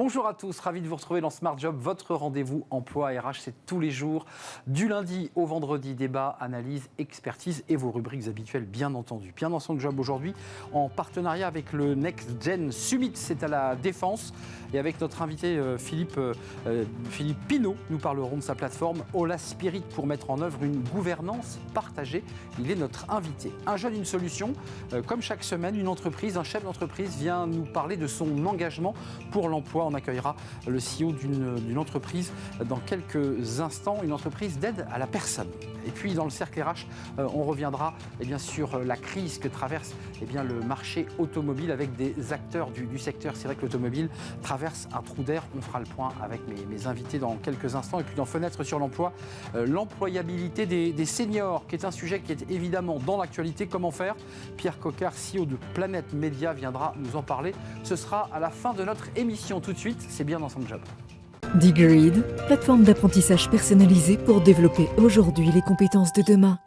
Bonjour à tous, ravi de vous retrouver dans Smart Job, votre rendez-vous emploi RH, c'est tous les jours, du lundi au vendredi, débat, analyse, expertise et vos rubriques habituelles bien entendu. Bien dans son job aujourd'hui, en partenariat avec le Next Gen Summit, c'est à la Défense. Et avec notre invité Philippe Pinault, nous parlerons de sa plateforme Ola Spirit pour mettre en œuvre une gouvernance partagée. Il est notre invité. Un jeune, une solution. Comme chaque semaine, une entreprise, un chef d'entreprise vient nous parler de son engagement pour l'emploi. On accueillera le CEO d'une entreprise dans quelques instants, une entreprise d'aide à la personne. Et puis dans le cercle RH, on reviendra sur la crise que traverse le marché automobile avec des acteurs du secteur. C'est vrai que l'automobile traverse un trou d'air. On fera le point avec mes invités dans quelques instants. Et puis dans Fenêtre sur l'emploi, l'employabilité des seniors, qui est un sujet qui est évidemment dans l'actualité. Comment faire? Pierre Coquart, CEO de Planète Média, viendra nous en parler. Ce sera à la fin de notre émission. Tout de suite, c'est bien dans son job. Digreed, plateforme d'apprentissage personnalisée pour développer aujourd'hui les compétences de demain.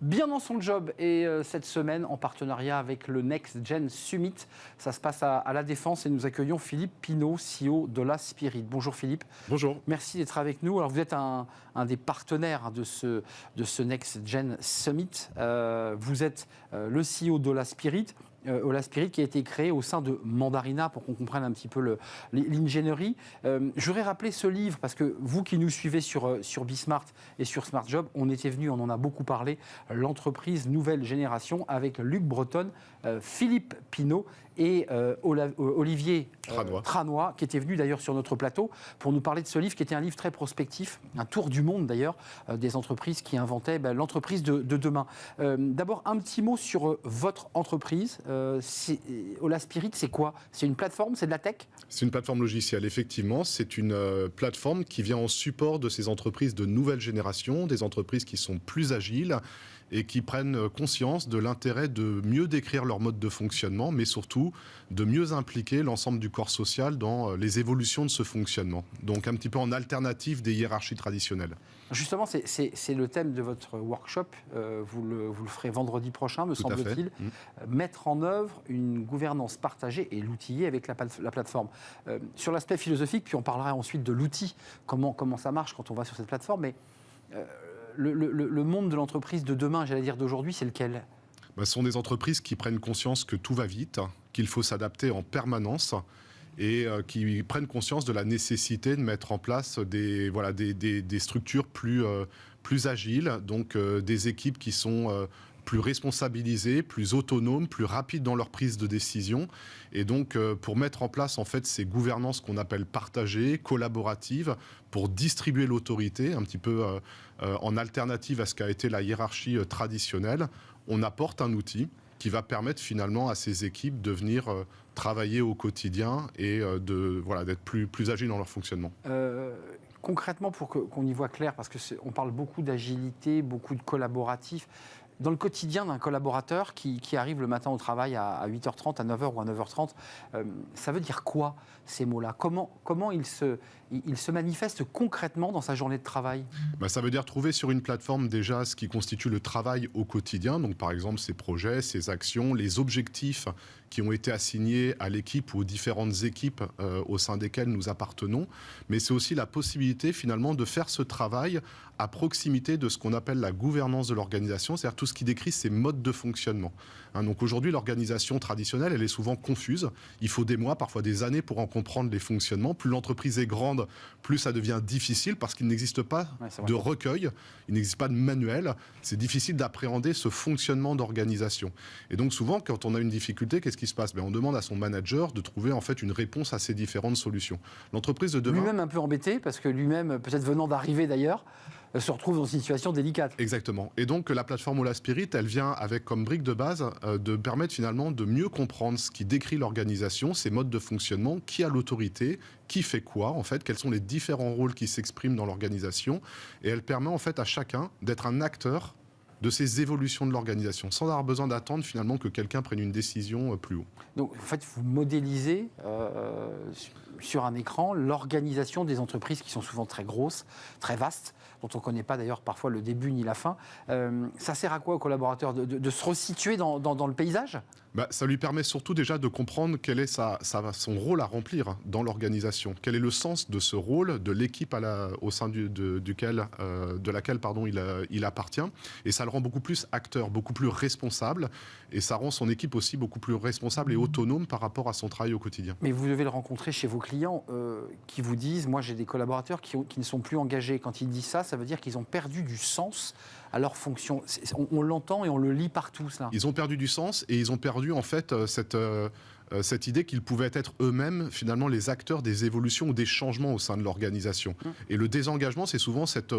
Bien dans son job et cette semaine en partenariat avec le Next Gen Summit, ça se passe à la Défense et nous accueillons Philippe Pinault, CEO d'Ola Spirit. Bonjour Philippe. Bonjour. Merci d'être avec nous. Alors vous êtes un des partenaires de ce Next Gen Summit. Vous êtes le CEO d'Ola Spirit. Ola Spirit qui a été créé au sein de Mandarina pour qu'on comprenne un petit peu l'ingénierie. Je voudrais rappeler ce livre parce que vous qui nous suivez sur Bismart et sur Smart Job, on était venu, on en a beaucoup parlé, l'entreprise nouvelle génération avec Luc Breton, Philippe Pinault et Olivier Tranois, qui était venu d'ailleurs sur notre plateau pour nous parler de ce livre qui était un livre très prospectif, un tour du monde d'ailleurs, des entreprises qui inventaient l'entreprise de demain. D'abord, un petit mot sur votre entreprise. Ola Spirit, c'est quoi? C'est une plateforme, c'est de la tech? C'est une plateforme logicielle, effectivement. C'est une plateforme qui vient en support de ces entreprises de nouvelle génération, des entreprises qui sont plus agiles et qui prennent conscience de l'intérêt de mieux décrire leur mode de fonctionnement, mais surtout de mieux impliquer l'ensemble du corps social dans les évolutions de ce fonctionnement. Donc un petit peu en alternative des hiérarchies traditionnelles. Justement, c'est le thème de votre workshop. Vous le ferez vendredi prochain, me semble-t-il. Mettre en œuvre une gouvernance partagée et l'outiller avec la plateforme. Sur l'aspect philosophique, puis on parlera ensuite de l'outil, comment ça marche quand on va sur cette plateforme. Mais le monde de l'entreprise de demain, j'allais dire d'aujourd'hui, c'est lequel? Ce sont des entreprises qui prennent conscience que tout va vite, qu'il faut s'adapter en permanence et qui prennent conscience de la nécessité de mettre en place des structures plus agiles, donc des équipes qui sont plus responsabilisées, plus autonomes, plus rapides dans leur prise de décision. Et donc, pour mettre en place en fait ces gouvernances qu'on appelle partagées, collaboratives, pour distribuer l'autorité, un petit peu en alternative à ce qu'a été la hiérarchie traditionnelle, on apporte un outil qui va permettre finalement à ces équipes de venir travailler au quotidien et d'être plus agiles dans leur fonctionnement. Concrètement, pour qu'on y voit clair, parce qu'on parle beaucoup d'agilité, beaucoup de collaboratif, dans le quotidien d'un collaborateur qui arrive le matin au travail à 8h30, à 9h ou à 9h30, ça veut dire quoi ces mots-là? Comment il se manifeste concrètement dans sa journée de travail? Ça veut dire trouver sur une plateforme déjà ce qui constitue le travail au quotidien, donc par exemple ses projets, ses actions, les objectifs qui ont été assignés à l'équipe ou aux différentes équipes au sein desquelles nous appartenons, mais c'est aussi la possibilité finalement de faire ce travail à proximité de ce qu'on appelle la gouvernance de l'organisation, c'est-à-dire tout ce qui décrit ses modes de fonctionnement. Donc aujourd'hui, l'organisation traditionnelle, elle est souvent confuse. Il faut des mois, parfois des années pour en comprendre les fonctionnements. Plus l'entreprise est grande, plus ça devient difficile parce qu'il n'existe pas de recueil, il n'existe pas de manuel. C'est difficile d'appréhender ce fonctionnement d'organisation. Et donc souvent, quand on a une difficulté, qu'est-ce qui se passe? On demande à son manager de trouver en fait une réponse à ces différentes solutions. L'entreprise de demain... Lui-même un peu embêté, parce que lui-même, peut-être venant d'arriver d'ailleurs, se retrouve dans une situation délicate. Exactement. Et donc la plateforme Ola Spirit, elle vient avec comme brique de base de permettre finalement de mieux comprendre ce qui décrit l'organisation, ses modes de fonctionnement, qui a l'autorité, qui fait quoi en fait, quels sont les différents rôles qui s'expriment dans l'organisation. Et elle permet en fait à chacun d'être un acteur de ces évolutions de l'organisation, sans avoir besoin d'attendre finalement que quelqu'un prenne une décision plus haut. Donc, en fait, vous modélisez sur un écran l'organisation des entreprises qui sont souvent très grosses, très vastes, dont on ne connaît pas d'ailleurs parfois le début ni la fin. Ça sert à quoi aux collaborateurs de se resituer dans le paysage ? Ça lui permet surtout déjà de comprendre quel est son rôle à remplir dans l'organisation. Quel est le sens de ce rôle, de l'équipe au sein de laquelle il appartient. Et ça le rend beaucoup plus acteur, beaucoup plus responsable. Et ça rend son équipe aussi beaucoup plus responsable et autonome par rapport à son travail au quotidien. Mais vous devez le rencontrer chez vos clients qui vous disent, moi j'ai des collaborateurs qui ne sont plus engagés. Quand ils disent ça, ça veut dire qu'ils ont perdu du sens à leur fonction. On l'entend et on le lit partout, cela. Ils ont perdu du sens et ils ont perdu en fait cette idée qu'ils pouvaient être eux-mêmes finalement les acteurs des évolutions ou des changements au sein de l'organisation. Et le désengagement, c'est souvent cette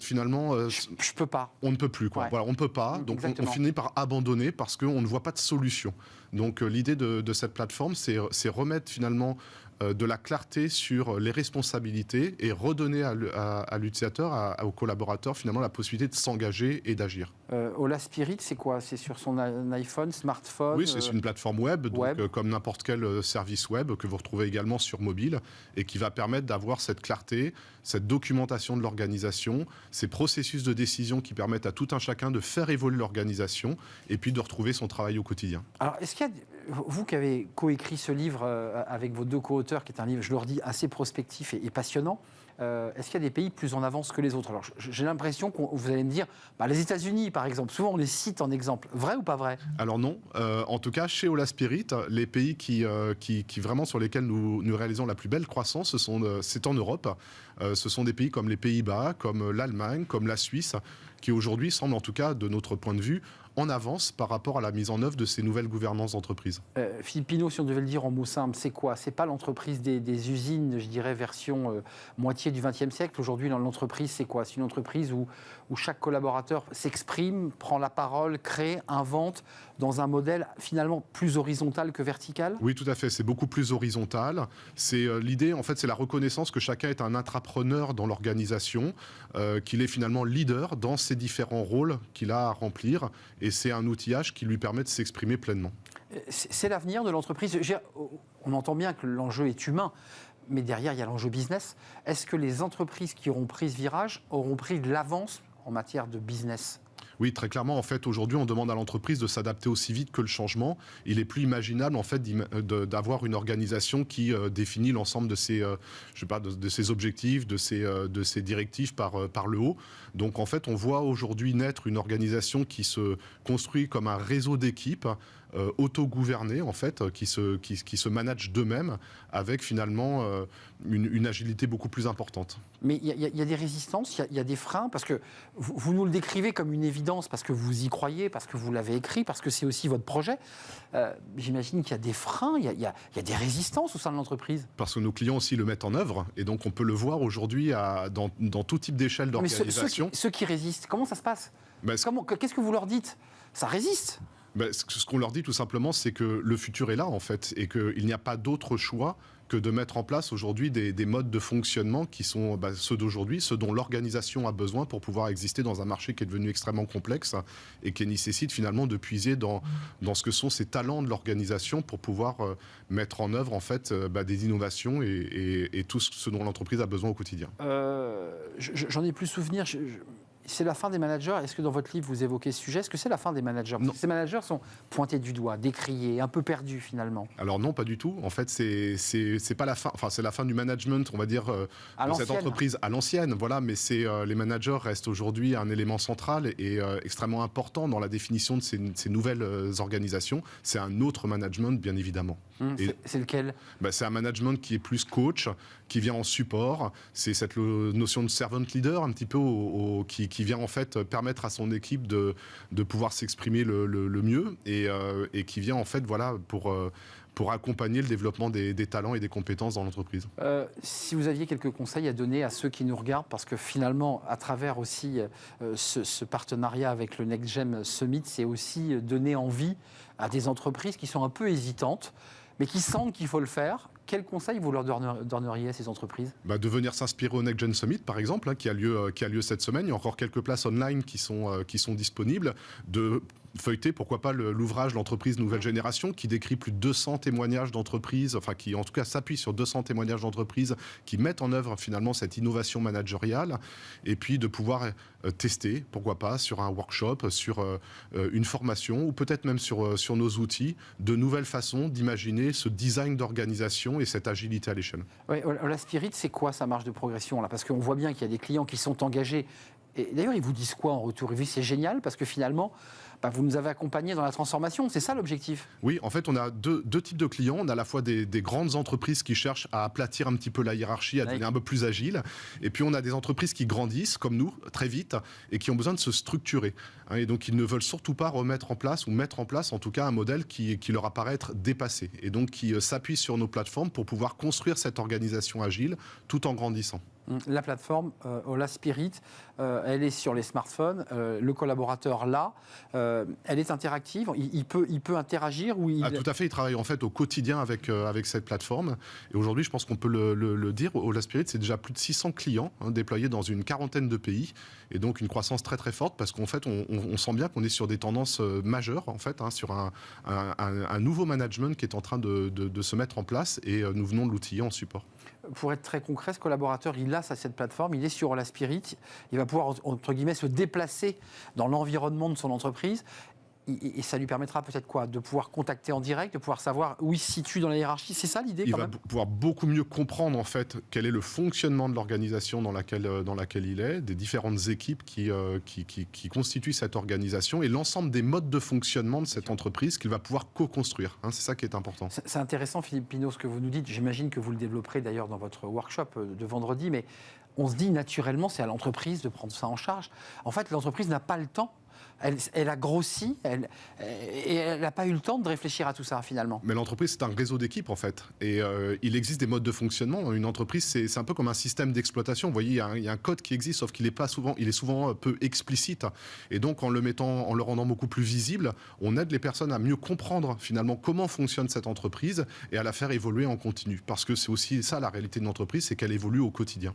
finalement... je peux pas. On ne peut plus, quoi. Ouais. Voilà, on ne peut pas, donc on finit par abandonner parce qu'on ne voit pas de solution. Donc l'idée de cette plateforme, c'est remettre finalement de la clarté sur les responsabilités et redonner à l'utilisateur, aux collaborateurs, finalement, la possibilité de s'engager et d'agir. Ola Spirit, c'est quoi ? C'est sur son iPhone, smartphone ? Oui, c'est une plateforme web, donc, comme n'importe quel service web que vous retrouvez également sur mobile et qui va permettre d'avoir cette clarté, cette documentation de l'organisation, ces processus de décision qui permettent à tout un chacun de faire évoluer l'organisation et puis de retrouver son travail au quotidien. Alors, est-ce qu'il y a... Vous qui avez coécrit ce livre avec vos deux co-auteurs, qui est un livre, je le redis, assez prospectif et passionnant, est-ce qu'il y a des pays plus en avance que les autres ? Alors, j'ai l'impression que vous allez me dire, les États-Unis, par exemple, souvent on les cite en exemple. Vrai ou pas vrai ? Alors non. En tout cas, chez Ola Spirit, les pays qui vraiment sur lesquels nous réalisons la plus belle croissance, c'est en Europe. Ce sont des pays comme les Pays-Bas, comme l'Allemagne, comme la Suisse, qui aujourd'hui semblent, en tout cas de notre point de vue, en avance par rapport à la mise en œuvre de ces nouvelles gouvernances d'entreprise. Philippe Pinault, si on devait le dire en mots simples, c'est quoi ? C'est pas l'entreprise des usines, je dirais, version moitié du XXe siècle. Aujourd'hui, dans l'entreprise, c'est quoi ? C'est une entreprise où chaque collaborateur s'exprime, prend la parole, crée, invente, dans un modèle finalement plus horizontal que vertical ? Oui, tout à fait. C'est beaucoup plus horizontal. C'est l'idée, en fait, c'est la reconnaissance que chacun est un intrapreneur dans l'organisation, qu'il est finalement leader dans ses différents rôles qu'il a à remplir. Et c'est un outillage qui lui permet de s'exprimer pleinement. C'est l'avenir de l'entreprise. On entend bien que l'enjeu est humain, mais derrière, il y a l'enjeu business. Est-ce que les entreprises qui auront pris ce virage auront pris de l'avance en matière de business ? Oui, très clairement, en fait, aujourd'hui, on demande à l'entreprise de s'adapter aussi vite que le changement. Il est plus imaginable, en fait, d'avoir une organisation qui définit l'ensemble de ses, de ses objectifs, de ses directives par le haut. Donc, en fait, on voit aujourd'hui naître une organisation qui se construit comme un réseau d'équipes autogouvernés, en fait, qui se managent d'eux-mêmes avec finalement une agilité beaucoup plus importante. Mais il y a des résistances, il y a des freins, parce que vous nous le décrivez comme une évidence, parce que vous y croyez, parce que vous l'avez écrit, parce que c'est aussi votre projet. J'imagine qu'il y a des freins, il y a des résistances au sein de l'entreprise. Parce que nos clients aussi le mettent en œuvre, et donc on peut le voir aujourd'hui dans tout type d'échelle d'organisation. Ceux qui résistent, comment ça se passe ? Qu'est-ce que vous leur dites ? Ça résiste ? Ce qu'on leur dit tout simplement, c'est que le futur est là en fait et qu'il n'y a pas d'autre choix que de mettre en place aujourd'hui des modes de fonctionnement qui sont ceux d'aujourd'hui, ceux dont l'organisation a besoin pour pouvoir exister dans un marché qui est devenu extrêmement complexe et qui nécessite finalement de puiser dans ce que sont ces talents de l'organisation pour pouvoir mettre en œuvre en fait des innovations et tout ce dont l'entreprise a besoin au quotidien. J'en ai plus souvenir. C'est la fin des managers. Est-ce que dans votre livre, vous évoquez ce sujet ? Est-ce que c'est la fin des managers ? Non. Ces managers sont pointés du doigt, décriés, un peu perdus finalement. Alors non, pas du tout. En fait, c'est pas la fin. Enfin, c'est la fin du management, on va dire, de cette entreprise à l'ancienne. Voilà, mais les managers restent aujourd'hui un élément central et extrêmement important dans la définition de ces nouvelles organisations. C'est un autre management, bien évidemment. C'est lequel ? C'est un management qui est plus coach, qui vient en support. C'est cette notion de servant leader un petit peu qui vient en fait permettre à son équipe de pouvoir s'exprimer le mieux et qui vient en fait pour accompagner le développement des talents et des compétences dans l'entreprise. Si vous aviez quelques conseils à donner à ceux qui nous regardent, parce que finalement, à travers aussi ce partenariat avec le Next Gen Summit, c'est aussi donner envie à des entreprises qui sont un peu hésitantes, mais qui sentent qu'il faut le faire, Quel conseil vous leur donneriez à ces entreprises ? De venir s'inspirer au NextGen Summit, par exemple, qui a lieu cette semaine. Il y a encore quelques places online qui sont disponibles. De feuilleter, pourquoi pas, l'ouvrage L'entreprise nouvelle génération, qui décrit plus de 200 témoignages d'entreprises, enfin qui en tout cas s'appuie sur 200 témoignages d'entreprises qui mettent en œuvre finalement cette innovation managériale, et puis de pouvoir tester, pourquoi pas, sur un workshop, sur une formation, ou peut-être même sur nos outils, de nouvelles façons d'imaginer ce design d'organisation et cette agilité à l'échelle. Oui, la Spirit, c'est quoi sa marge de progression là ? Parce qu'on voit bien qu'il y a des clients qui sont engagés. Et d'ailleurs, ils vous disent quoi en retour ? Ils vous disent c'est génial parce que finalement, vous nous avez accompagnés dans la transformation. C'est ça l'objectif ? Oui, en fait, on a deux types de clients. On a à la fois des grandes entreprises qui cherchent à aplatir un petit peu la hiérarchie, à devenir un peu plus agile. Et puis, on a des entreprises qui grandissent, comme nous, très vite, et qui ont besoin de se structurer. Et donc, ils ne veulent surtout pas remettre en place, ou mettre en place, en tout cas, un modèle qui leur apparaît être dépassé. Et donc, qui s'appuie sur nos plateformes pour pouvoir construire cette organisation agile tout en grandissant. La plateforme Ola Spirit, elle est sur les smartphones. Le collaborateur là, elle est interactive. Il peut interagir ou tout à fait. Il travaille en fait au quotidien avec cette plateforme. Et aujourd'hui, je pense qu'on peut le dire. Ola Spirit, c'est déjà plus de 600 clients déployés dans une quarantaine de pays, et donc une croissance très très forte parce qu'en fait, on sent bien qu'on est sur des tendances majeures en fait, sur un nouveau management qui est en train de se mettre en place, et nous venons de l'outiller en support. Pour être très concret, ce collaborateur, il a cette plateforme, il est sur Ola Spirit, il va pouvoir, entre guillemets, se déplacer dans l'environnement de son entreprise. Et ça lui permettra peut-être quoi ? De pouvoir contacter en direct, de pouvoir savoir où il se situe dans la hiérarchie. C'est ça l'idée ? Il va pouvoir beaucoup mieux comprendre en fait quel est le fonctionnement de l'organisation dans laquelle il est, des différentes équipes qui constituent cette organisation, et l'ensemble des modes de fonctionnement de cette entreprise qu'il va pouvoir co-construire. C'est ça qui est important. C'est intéressant, Philippe Pinault, ce que vous nous dites. J'imagine que vous le développerez d'ailleurs dans votre workshop de vendredi, mais on se dit naturellement, c'est à l'entreprise de prendre ça en charge. En fait, l'entreprise n'a pas le temps. Elle a grossi, et elle n'a pas eu le temps de réfléchir à tout ça, finalement. Mais l'entreprise, c'est un réseau d'équipes, en fait. Et il existe des modes de fonctionnement. Une entreprise, c'est un peu comme un système d'exploitation. Vous voyez, il y a un code qui existe, sauf qu'il est souvent peu explicite. Et donc, en le rendant beaucoup plus visible, on aide les personnes à mieux comprendre, finalement, comment fonctionne cette entreprise, et à la faire évoluer en continu. Parce que c'est aussi ça, la réalité de l'entreprise, c'est qu'elle évolue au quotidien.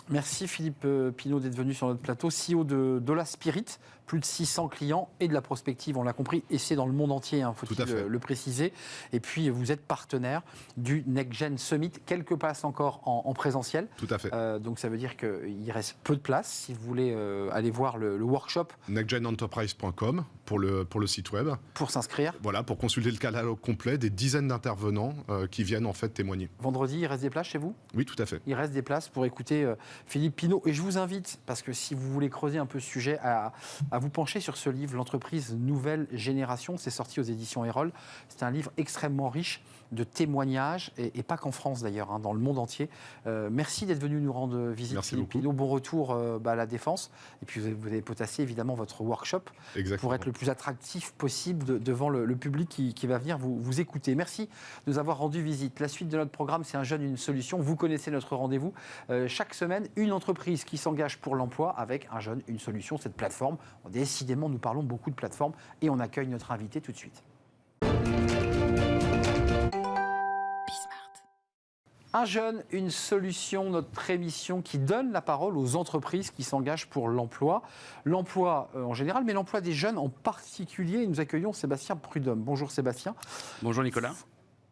Merci Philippe Pinault d'être venu sur notre plateau, CEO d'Ola Spirit, plus de 600 clients et de la prospective, on l'a compris, et c'est dans le monde entier, faut-il le préciser. Et puis vous êtes partenaire du NextGen Summit, quelques places encore en présentiel. Tout à fait. Donc ça veut dire qu'il reste peu de places si vous voulez aller voir le workshop. nextgenenterprise.com pour le site web. Pour s'inscrire. Voilà, pour consulter le catalogue complet des dizaines d'intervenants qui viennent en fait témoigner. Vendredi, il reste des places chez vous ? Oui, tout à fait. Il reste des places pour écouter Philippe Pinault. Et je vous invite, parce que si vous voulez creuser un peu ce sujet, à vous pencher sur ce livre, L'entreprise nouvelle génération. C'est sorti aux éditions Erol. C'est un livre extrêmement riche de témoignages, et pas qu'en France d'ailleurs, dans le monde entier. Merci d'être venu nous rendre visite, Philippe Pinault. Bon retour à la Défense. Et puis vous avez potassé évidemment votre workshop. Exactement. Pour être le plus attractif possible devant le public qui va venir vous écouter. Merci de nous avoir rendu visite. La suite de notre programme, c'est Un jeune, une solution. Vous connaissez notre rendez-vous. Chaque semaine, une entreprise qui s'engage pour l'emploi avec Un jeune, une solution, cette plateforme. Décidément, nous parlons beaucoup de plateformes, et on accueille notre invité tout de suite. Un jeune, une solution, notre émission qui donne la parole aux entreprises qui s'engagent pour l'emploi. L'emploi en général, mais l'emploi des jeunes en particulier. Nous accueillons Sébastien Prudhomme. Bonjour Sébastien. Bonjour Nicolas.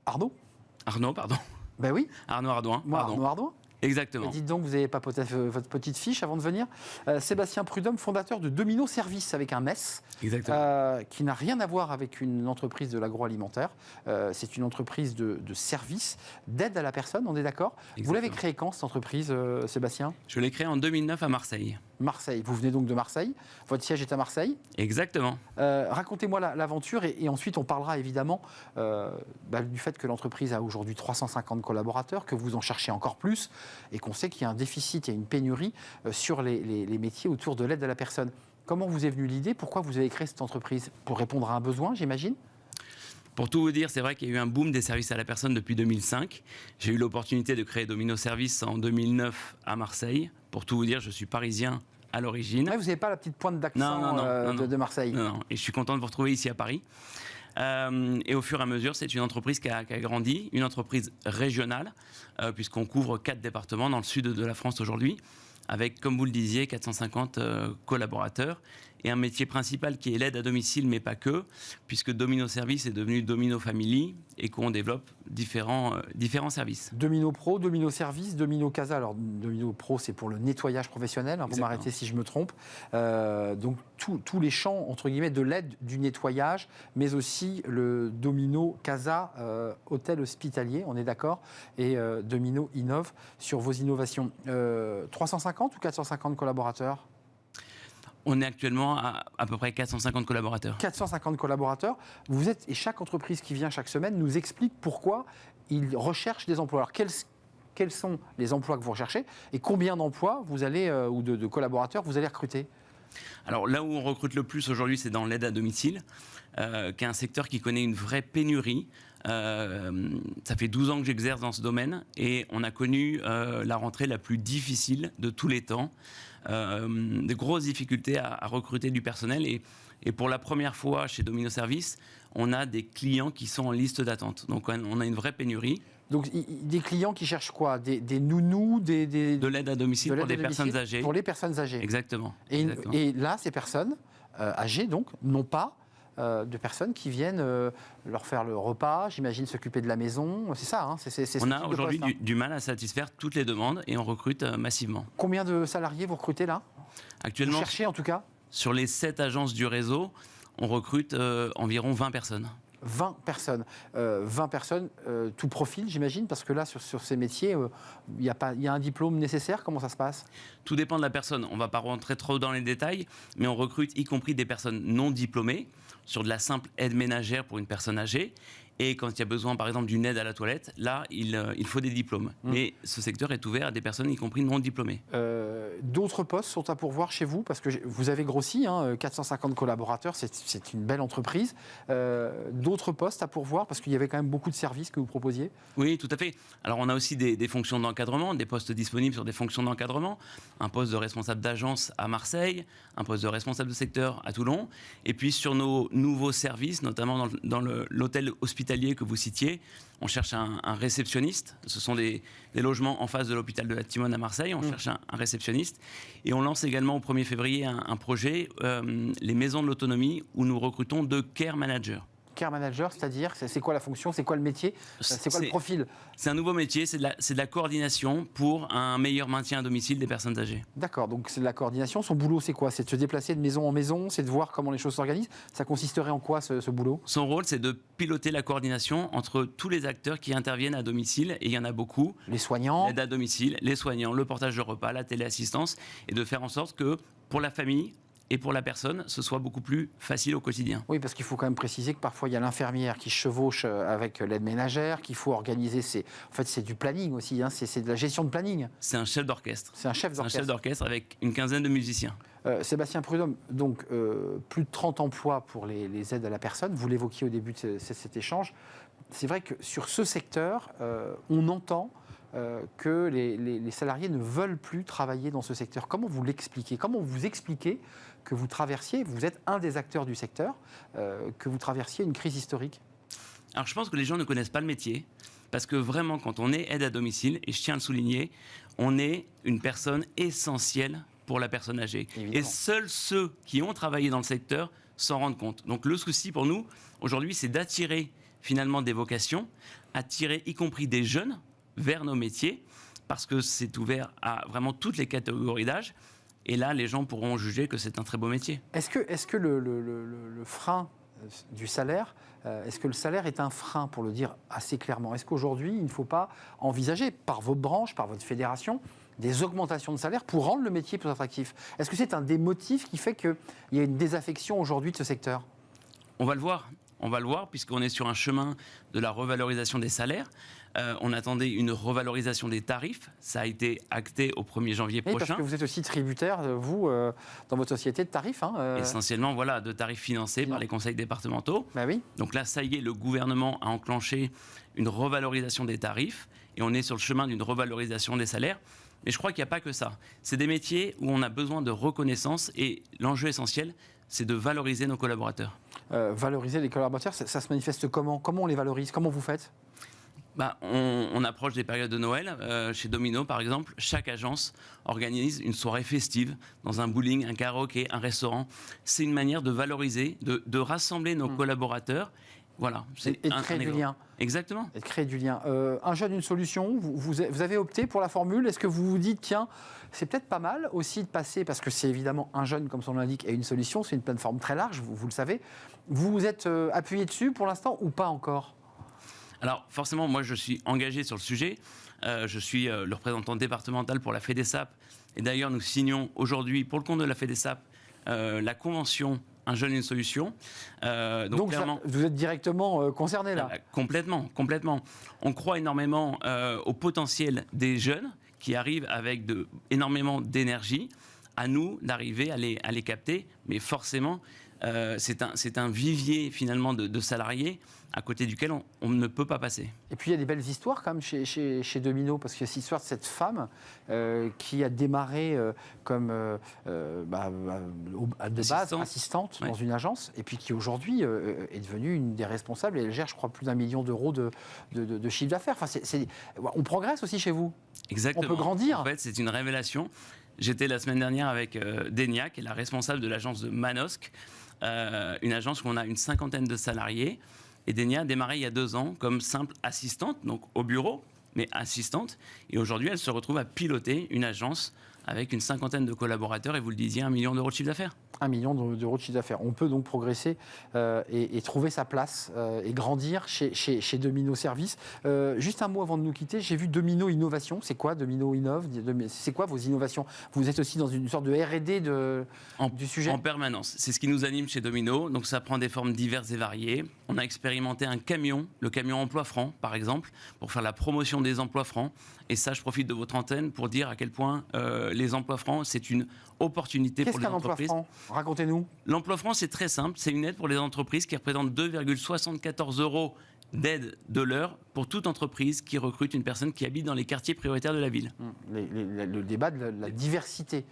Arnaud, pardon. Ben oui. Arnaud Ardouin. Moi, Arnaud Ardouin. Exactement. Et dites donc, vous n'avez pas votre petite fiche avant de venir. Sébastien Prudhomme, fondateur de Domino Service avec un S. Exactement. Qui n'a rien à voir avec une entreprise de l'agroalimentaire. C'est une entreprise de service, d'aide à la personne, on est d'accord ? Vous l'avez créée quand, cette entreprise, Sébastien ? Je l'ai créée en 2009 à Marseille. Marseille. Vous venez donc de Marseille. Votre siège est à Marseille. Exactement. Racontez-moi l'aventure, et ensuite on parlera évidemment du fait que l'entreprise a aujourd'hui 350 collaborateurs, que vous en cherchez encore plus, et qu'on sait qu'il y a un déficit et une pénurie sur les métiers autour de l'aide à la personne. Comment vous est venue l'idée ? Pourquoi vous avez créé cette entreprise ? Pour répondre à un besoin, j'imagine ? Pour tout vous dire, c'est vrai qu'il y a eu un boom des services à la personne depuis 2005. J'ai eu l'opportunité de créer Domino Service en 2009 à Marseille. Pour tout vous dire, je suis parisien à l'origine. Vous n'avez pas la petite pointe d'accent de Marseille ? Non, et je suis content de vous retrouver ici à Paris. Et au fur et à mesure, c'est une entreprise qui a grandi, une entreprise régionale, puisqu'on couvre 4 départements dans le sud de la France aujourd'hui, avec, comme vous le disiez, 450 collaborateurs et un métier principal qui est l'aide à domicile, mais pas que, puisque Domino Service est devenu Domino Family et qu'on développe différents services. Domino Pro, Domino Service, Domino Casa. Alors, Domino Pro, c'est pour le nettoyage professionnel, hein, vous m'arrêtez si je me trompe. Donc, tous les champs, entre guillemets, de l'aide du nettoyage, mais aussi le Domino Casa, hôtel hospitalier, on est d'accord, et Domino Innov sur vos innovations. 350 ou 450 collaborateurs ? On est actuellement à peu près 450 collaborateurs. 450 collaborateurs. Vous êtes, et chaque entreprise qui vient chaque semaine nous explique pourquoi ils recherchent des emplois. Alors, quels sont les emplois que vous recherchez et combien d'emplois vous allez, ou de collaborateurs vous allez recruter ? Alors là où on recrute le plus aujourd'hui, c'est dans l'aide à domicile, qui est un secteur qui connaît une vraie pénurie. Ça fait 12 ans que j'exerce dans ce domaine et on a connu la rentrée la plus difficile de tous les temps. Des grosses difficultés à recruter du personnel et pour la première fois chez Domino Service, on a des clients qui sont en liste d'attente. Donc on a une vraie pénurie. Donc des clients qui cherchent quoi ? Des nounous, de l'aide à domicile pour des personnes âgées. Pour les personnes âgées. Exactement. Et là, ces personnes âgées donc n'ont pas de personnes qui viennent leur faire le repas, j'imagine s'occuper de la maison, c'est ça, hein, c'est on a aujourd'hui du mal à satisfaire toutes les demandes et on recrute massivement. Combien de salariés vous recrutez là ? Actuellement, vous cherchez en tout cas ? Sur les 7 agences du réseau, on recrute environ 20 personnes. 20 personnes. 20 personnes, tout profil, j'imagine, parce que là, sur ces métiers, il y a un diplôme nécessaire. Comment ça se passe ? Tout dépend de la personne. On ne va pas rentrer trop dans les détails, mais on recrute y compris des personnes non diplômées sur de la simple aide ménagère pour une personne âgée. Et quand il y a besoin, par exemple, d'une aide à la toilette, là, il faut des diplômes. Mais ce secteur est ouvert à des personnes, y compris non diplômées. D'autres postes sont à pourvoir chez vous ? Parce que vous avez grossi, hein, 450 collaborateurs, c'est une belle entreprise. D'autres postes à pourvoir ? Parce qu'il y avait quand même beaucoup de services que vous proposiez. Oui, tout à fait. Alors, on a aussi des fonctions d'encadrement, des postes disponibles sur des fonctions d'encadrement. Un poste de responsable d'agence à Marseille, un poste de responsable de secteur à Toulon. Et puis, sur nos nouveaux services, notamment dans l'hôtel hospitalier que vous citiez, on cherche un réceptionniste. Ce sont des logements en face de l'hôpital de la Timone à Marseille. On cherche un réceptionniste. Et on lance également au 1er février un projet, les maisons de l'autonomie, où nous recrutons 2 care managers. Care manager, c'est-à-dire, c'est quoi la fonction, c'est quoi le métier, c'est quoi le profil ? C'est un nouveau métier, c'est de la coordination pour un meilleur maintien à domicile des personnes âgées. D'accord, donc c'est de la coordination. Son boulot, c'est quoi ? C'est de se déplacer de maison en maison, c'est de voir comment les choses s'organisent. Ça consisterait en quoi, ce boulot ? Son rôle, c'est de piloter la coordination entre tous les acteurs qui interviennent à domicile, et il y en a beaucoup. Les soignants ? L'aide à domicile, les soignants, le portage de repas, la téléassistance, et de faire en sorte que pour la famille et pour la personne, ce soit beaucoup plus facile au quotidien. Oui, parce qu'il faut quand même préciser que parfois il y a l'infirmière qui chevauche avec l'aide ménagère, qu'il faut organiser. En fait, c'est du planning aussi, hein, c'est de la gestion de planning. C'est un chef d'orchestre. C'est un chef d'orchestre. C'est un chef d'orchestre avec une quinzaine de musiciens. Sébastien Prudhomme, donc plus de 30 emplois pour les aides à la personne. Vous l'évoquiez au début de cet échange. C'est vrai que sur ce secteur, on entend que les salariés ne veulent plus travailler dans ce secteur. Comment vous l'expliquez ? Comment vous expliquez que vous traversiez, vous êtes un des acteurs du secteur, que vous traversiez une crise historique ? Alors je pense que les gens ne connaissent pas le métier, parce que vraiment quand on est aide à domicile, et je tiens à le souligner, on est une personne essentielle pour la personne âgée. Évidemment. Et seuls ceux qui ont travaillé dans le secteur s'en rendent compte. Donc le souci pour nous, aujourd'hui, c'est d'attirer finalement des vocations, attirer y compris des jeunes vers nos métiers, parce que c'est ouvert à vraiment toutes les catégories d'âge. Et là, les gens pourront juger que c'est un très beau métier. Est-ce que le frein du salaire, est-ce que le salaire est un frein, pour le dire assez clairement ? Est-ce qu'aujourd'hui, il ne faut pas envisager, par votre branche, par votre fédération, des augmentations de salaire pour rendre le métier plus attractif ? Est-ce que c'est un des motifs qui fait qu'il y a une désaffection aujourd'hui de ce secteur ? On va le voir. On va le voir, puisqu'on est sur un chemin de la revalorisation des salaires. On attendait une revalorisation des tarifs. Ça a été acté au 1er janvier prochain. Parce que vous êtes aussi tributaire, vous, dans votre société, de tarifs. Essentiellement, voilà, de tarifs financés par les conseils départementaux. Bah oui. Donc là, ça y est, le gouvernement a enclenché une revalorisation des tarifs. Et on est sur le chemin d'une revalorisation des salaires. Mais je crois qu'il n'y a pas que ça. C'est des métiers où on a besoin de reconnaissance. Et l'enjeu essentiel, c'est de valoriser nos collaborateurs. Valoriser les collaborateurs, ça se manifeste comment? Comment on les valorise? Comment vous faites? On approche des périodes de Noël. Chez Domino, par exemple, chaque agence organise une soirée festive dans un bowling, un karaoké, un restaurant. C'est une manière de valoriser, de rassembler nos collaborateurs. Voilà, Et de créer du lien. Exactement. Et de créer du lien. Un jeune, une solution. Vous avez opté pour la formule. Est-ce que vous vous dites, tiens, c'est peut-être pas mal aussi de passer, parce que c'est évidemment un jeune, comme son nom l'indique, et une solution, c'est une plateforme très large, vous le savez. Vous vous êtes appuyé dessus pour l'instant ou pas encore? Alors forcément, moi je suis engagé sur le sujet. Je suis le représentant départemental pour la FEDESAP. Et d'ailleurs, nous signons aujourd'hui, pour le compte de la FEDESAP, la convention Un jeune, une solution. Donc clairement, vous êtes directement concerné là? Complètement. On croit énormément au potentiel des jeunes qui arrivent avec énormément d'énergie. À nous d'arriver à les capter. Mais forcément, c'est un vivier finalement de salariés à côté duquel on ne peut pas passer. Et puis il y a des belles histoires quand même chez Domino, parce qu'il y a cette histoire de cette femme qui a démarré comme de base assistante dans une agence, et puis qui aujourd'hui est devenue une des responsables, et elle gère, je crois, plus d'1 million d'euros de chiffre d'affaires. Enfin, on progresse aussi chez vous. Exactement. On peut grandir. En fait, c'est une révélation. J'étais la semaine dernière avec Denia, qui est la responsable de l'agence de Manosque, une agence où on a une 50aine de salariés. Et Denia a démarré il y a 2 ans comme simple assistante, donc au bureau, mais assistante. Et aujourd'hui, elle se retrouve à piloter une agence avec une 50aine de collaborateurs, et vous le disiez, 1 million d'euros de chiffre d'affaires. 1 million d'euros de chiffre d'affaires. On peut donc progresser et trouver sa place et grandir chez Domino Service. Juste un mot avant de nous quitter, j'ai vu Domino Innovation. C'est quoi Domino Innove? C'est quoi vos innovations? Vous êtes aussi dans une sorte de R&D du sujet? En permanence. C'est ce qui nous anime chez Domino. Donc ça prend des formes diverses et variées. On a expérimenté un camion, le camion Emploi Franc, par exemple, pour faire la promotion des emplois francs. Et ça, je profite de votre antenne pour dire à quel point les emplois francs, c'est une opportunité pour les entreprises. Qu'est-ce qu'un emploi franc? Racontez-nous. L'emploi franc, c'est très simple. C'est une aide pour les entreprises qui représente 2,74 € d'aide de l'heure pour toute entreprise qui recrute une personne qui habite dans les quartiers prioritaires de la ville. Le débat de la diversité,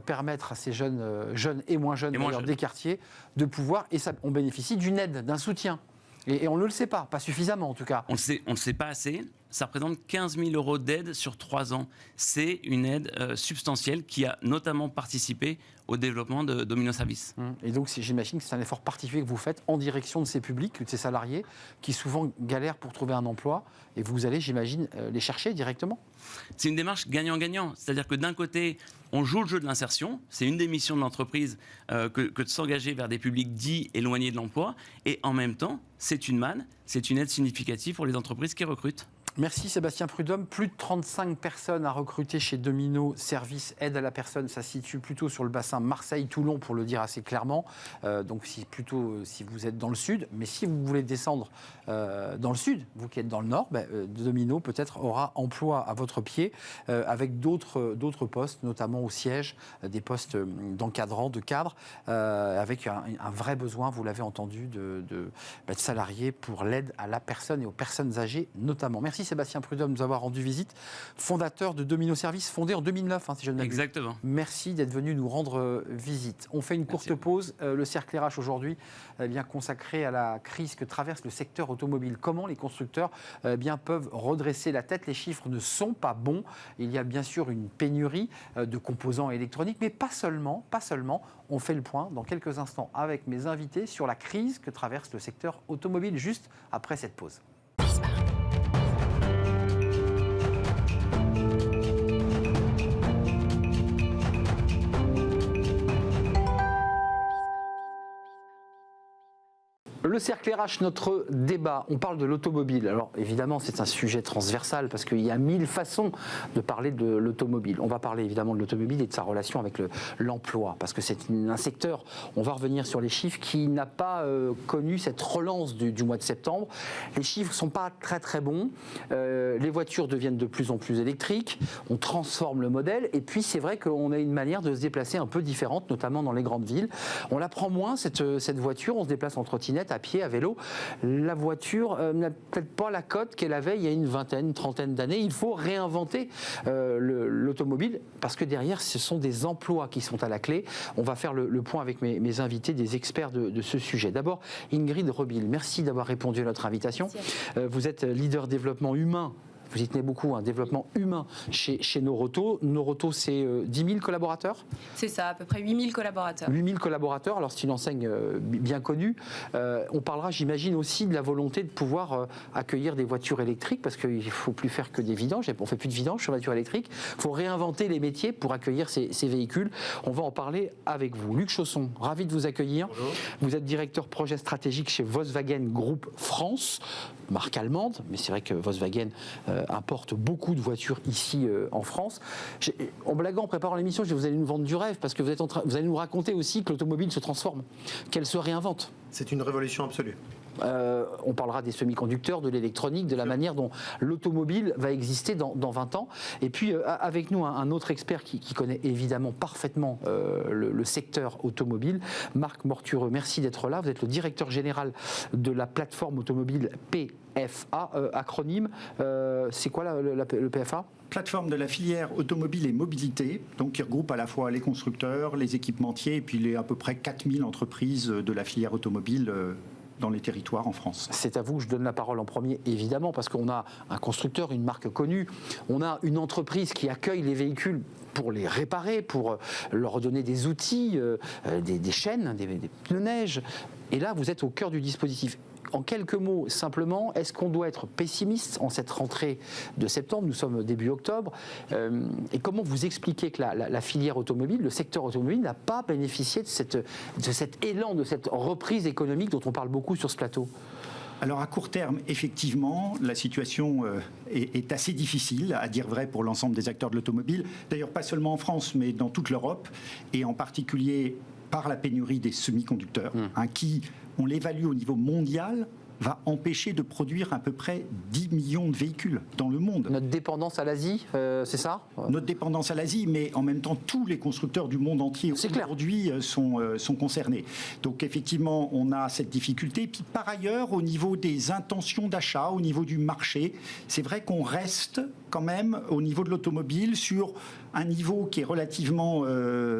permettre à ces jeunes et moins jeunes des quartiers de pouvoir, et ça, on bénéficie d'une aide, d'un soutien. Et on ne le sait pas suffisamment en tout cas. On ne le sait pas assez. Ça représente 15 000 € d'aide sur 3 ans. C'est une aide substantielle qui a notamment participé au développement de Domino Service. Et donc j'imagine que c'est un effort particulier que vous faites en direction de ces publics, de ces salariés qui souvent galèrent pour trouver un emploi, et vous allez, j'imagine, les chercher directement. C'est une démarche gagnant-gagnant. C'est-à-dire que d'un côté, on joue le jeu de l'insertion. C'est une des missions de l'entreprise que de s'engager vers des publics dits éloignés de l'emploi. Et en même temps, c'est une manne, c'est une aide significative pour les entreprises qui recrutent. Merci Sébastien Prudhomme. Plus de 35 personnes à recruter chez Domino Service Aide à la personne. Ça se situe plutôt sur le bassin Marseille-Toulon, pour le dire assez clairement. Donc plutôt si vous êtes dans le sud. Mais si vous voulez descendre dans le sud, vous qui êtes dans le nord, Domino peut-être aura emploi à votre pied avec d'autres postes, notamment au siège, des postes d'encadrant, de cadre, avec un vrai besoin, vous l'avez entendu, de salariés pour l'aide à la personne et aux personnes âgées notamment. Merci Sébastien Prudhomme de nous avoir rendu visite, fondateur de Domino Service, fondé en 2009, si je ne m'abuse. Exactement. Merci d'être venu nous rendre visite. On fait une courte pause. Le cercle RH aujourd'hui consacré à la crise que traverse le secteur automobile. Comment les constructeurs peuvent redresser la tête? Les chiffres ne sont pas bons. Il y a bien sûr une pénurie de composants électroniques, mais pas seulement. On fait le point dans quelques instants avec mes invités sur la crise que traverse le secteur automobile, juste après cette pause. Le cercle RH, notre débat, on parle de l'automobile. Alors évidemment, c'est un sujet transversal parce qu'il y a 1000 façons de parler de l'automobile. On va parler évidemment de l'automobile et de sa relation avec l'emploi, parce que c'est un secteur, on va revenir sur les chiffres, qui n'a pas connu cette relance du mois de septembre. Les chiffres ne sont pas très très bons. Les voitures deviennent de plus en plus électriques, on transforme le modèle, et puis c'est vrai qu'on a une manière de se déplacer un peu différente, notamment dans les grandes villes. On la prend moins, cette voiture, on se déplace en trottinette, à pied, à vélo. La voiture n'a peut-être pas la cote qu'elle avait il y a une vingtaine, une trentaine d'années. Il faut réinventer l'automobile parce que derrière, ce sont des emplois qui sont à la clé. On va faire le point avec mes invités, des experts de ce sujet. D'abord, Ingrid Rebil, merci d'avoir répondu à notre invitation. Vous êtes leader développement humain. Vous y tenez beaucoup, un développement humain chez Noroto. Noroto, c'est 10 000 collaborateurs ? C'est ça, à peu près 8 000 collaborateurs. 8 000 collaborateurs, alors c'est une enseigne bien connue. On parlera, j'imagine, aussi de la volonté de pouvoir accueillir des voitures électriques, parce qu'il ne faut plus faire que des vidanges. On ne fait plus de vidanges sur voitures électriques. Il faut réinventer les métiers pour accueillir ces véhicules. On va en parler avec vous. Luc Chausson, ravi de vous accueillir. Bonjour. Vous êtes directeur projet stratégique chez Volkswagen Group France, marque allemande, mais c'est vrai que Volkswagen importe beaucoup de voitures ici en France. En blaguant, en préparant l'émission, je dis vous allez nous vendre du rêve parce que vous allez nous raconter aussi que l'automobile se transforme, qu'elle se réinvente. C'est une révolution absolue. On parlera des semi-conducteurs, de l'électronique, de la manière dont l'automobile va exister dans 20 ans. Et puis avec nous un autre expert qui connaît évidemment parfaitement le secteur automobile, Marc Mortureux. Merci d'être là. Vous êtes le directeur général de la plateforme automobile PFA, acronyme. C'est quoi le PFA ? Plateforme de la filière automobile et mobilité, donc qui regroupe à la fois les constructeurs, les équipementiers et puis les à peu près 4000 entreprises de la filière automobile dans les territoires en France. C'est à vous que je donne la parole en premier, évidemment, parce qu'on a un constructeur, une marque connue, on a une entreprise qui accueille les véhicules pour les réparer, pour leur donner des outils, des chaînes, des pneus neige. Et là, vous êtes au cœur du dispositif. En quelques mots, simplement, est-ce qu'on doit être pessimiste en cette rentrée de septembre ? Nous sommes début octobre. Et comment vous expliquez que la filière automobile, le secteur automobile, n'a pas bénéficié de cet élan, de cette reprise économique dont on parle beaucoup sur ce plateau ? Alors à court terme, effectivement, la situation est assez difficile, à dire vrai, pour l'ensemble des acteurs de l'automobile. D'ailleurs, pas seulement en France, mais dans toute l'Europe, et en particulier par la pénurie des semi-conducteurs, qui, on l'évalue au niveau mondial, va empêcher de produire à peu près 10 millions de véhicules dans le monde. Notre dépendance à l'Asie, c'est ça ? Notre dépendance à l'Asie, mais en même temps, tous les constructeurs du monde entier aujourd'hui sont concernés. Donc effectivement, on a cette difficulté. Puis par ailleurs, au niveau des intentions d'achat, au niveau du marché, c'est vrai qu'on reste quand même au niveau de l'automobile sur un niveau qui est relativement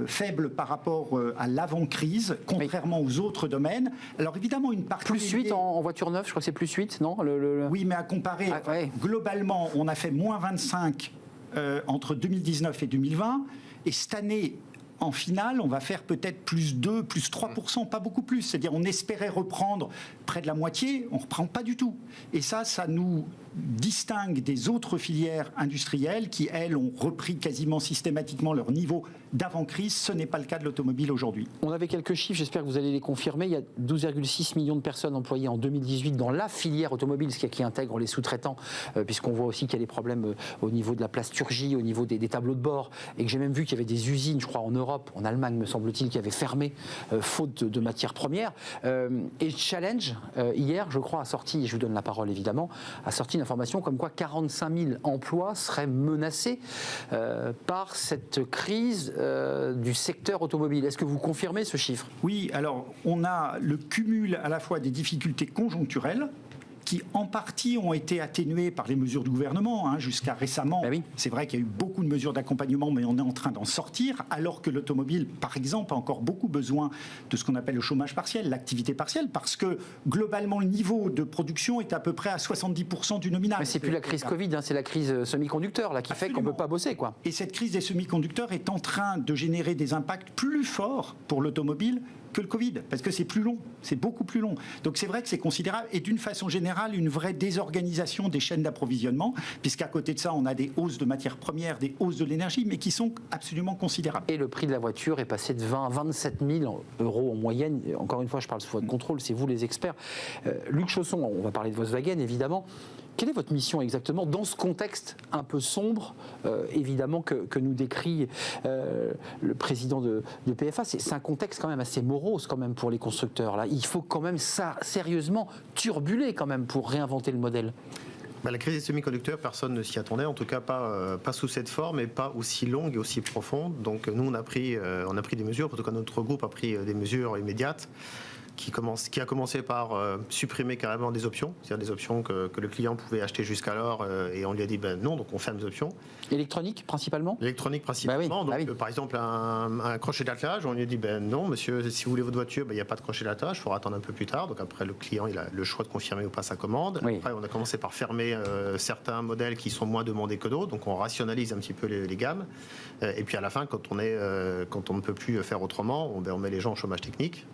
faible par rapport à l'avant-crise, contrairement aux autres domaines. Alors évidemment, une partie... Plus 8 en voiture neuve, je crois que c'est plus 8, non ? Oui, mais à comparer, globalement, on a fait moins 25 entre 2019 et 2020, et cette année... En finale, on va faire peut-être plus 2, plus 3%, pas beaucoup plus. C'est-à-dire on espérait reprendre près de la moitié, on ne reprend pas du tout. Et ça nous distingue des autres filières industrielles qui, elles, ont repris quasiment systématiquement leur niveau d'avant-crise. Ce n'est pas le cas de l'automobile aujourd'hui. On avait quelques chiffres, j'espère que vous allez les confirmer. Il y a 12,6 millions de personnes employées en 2018 dans la filière automobile, ce qui intègre les sous-traitants, puisqu'on voit aussi qu'il y a des problèmes au niveau de la plasturgie, au niveau des tableaux de bord, et que j'ai même vu qu'il y avait des usines, je crois, en Europe, en Allemagne, me semble-t-il, qui avaient fermé faute de matières premières. Et Challenge, hier, je crois, a sorti, et je vous donne la parole évidemment, a sorti une information comme quoi 45 000 emplois seraient menacés par cette crise du secteur automobile. Est-ce que vous confirmez ce chiffre ? Oui, alors on a le cumul à la fois des difficultés conjoncturelles qui en partie ont été atténuées par les mesures du gouvernement jusqu'à récemment. Ben oui. C'est vrai qu'il y a eu beaucoup de mesures d'accompagnement, mais on est en train d'en sortir, alors que l'automobile, par exemple, a encore beaucoup besoin de ce qu'on appelle le chômage partiel, l'activité partielle, parce que globalement, le niveau de production est à peu près à 70% du nominal. Mais c'est plus la crise Covid, c'est la crise semi-conducteur là, qui fait qu'on ne peut pas bosser, quoi. Et cette crise des semi-conducteurs est en train de générer des impacts plus forts pour l'automobile que le Covid, parce que c'est plus long, c'est beaucoup plus long. Donc c'est vrai que c'est considérable, et d'une façon générale, une vraie désorganisation des chaînes d'approvisionnement, puisqu'à côté de ça, on a des hausses de matières premières, des hausses de l'énergie, mais qui sont absolument considérables. Et le prix de la voiture est passé de 20 à 27 000 euros en moyenne. Encore une fois, je parle sous votre contrôle, c'est vous les experts. Luc Chausson, on va parler de Volkswagen, évidemment. Quelle est votre mission exactement dans ce contexte un peu sombre, évidemment, que nous décrit le président de PFA? C'est un contexte quand même assez morose quand même pour les constructeurs. Là. Il faut quand même sérieusement turbuler quand même pour réinventer le modèle. La crise des semi-conducteurs, personne ne s'y attendait, en tout cas pas sous cette forme et pas aussi longue et aussi profonde. Donc nous, on a pris des mesures, en tout cas notre groupe a pris des mesures immédiates qui a commencé par supprimer carrément des options, c'est-à-dire des options que le client pouvait acheter jusqu'alors, et on lui a dit non, donc on ferme les options. Électronique principalement ? Électronique principalement. Bah oui. Donc, par exemple, un crochet d'attelage, on lui a dit non, monsieur, si vous voulez votre voiture, il n'y a pas de crochet d'attelage, il faudra attendre un peu plus tard. Donc après, le client il a le choix de confirmer ou pas sa commande. Oui. Après, on a commencé par fermer certains modèles qui sont moins demandés que d'autres, donc on rationalise un petit peu les gammes. Et puis à la fin, quand on ne peut plus faire autrement, on met les gens au chômage technique.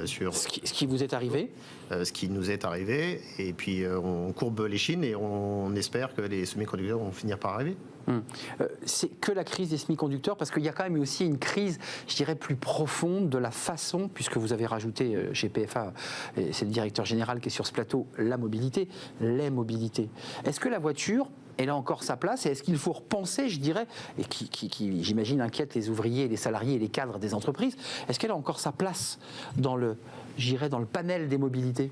Sur ce qui vous est arrivé ? Ce qui nous est arrivé, et puis on courbe les chines et on espère que les semi-conducteurs vont finir par arriver. C'est que la crise des semi-conducteurs, parce qu'il y a quand même aussi une crise, je dirais, plus profonde de la façon, puisque vous avez rajouté chez PFA, et c'est le directeur général qui est sur ce plateau, la mobilité, les mobilités. Est-ce que la voiture, elle a encore sa place, et est-ce qu'il faut repenser, je dirais, et qui j'imagine inquiète les ouvriers, les salariés et les cadres des entreprises, est-ce qu'elle a encore sa place dans le panel des mobilités ?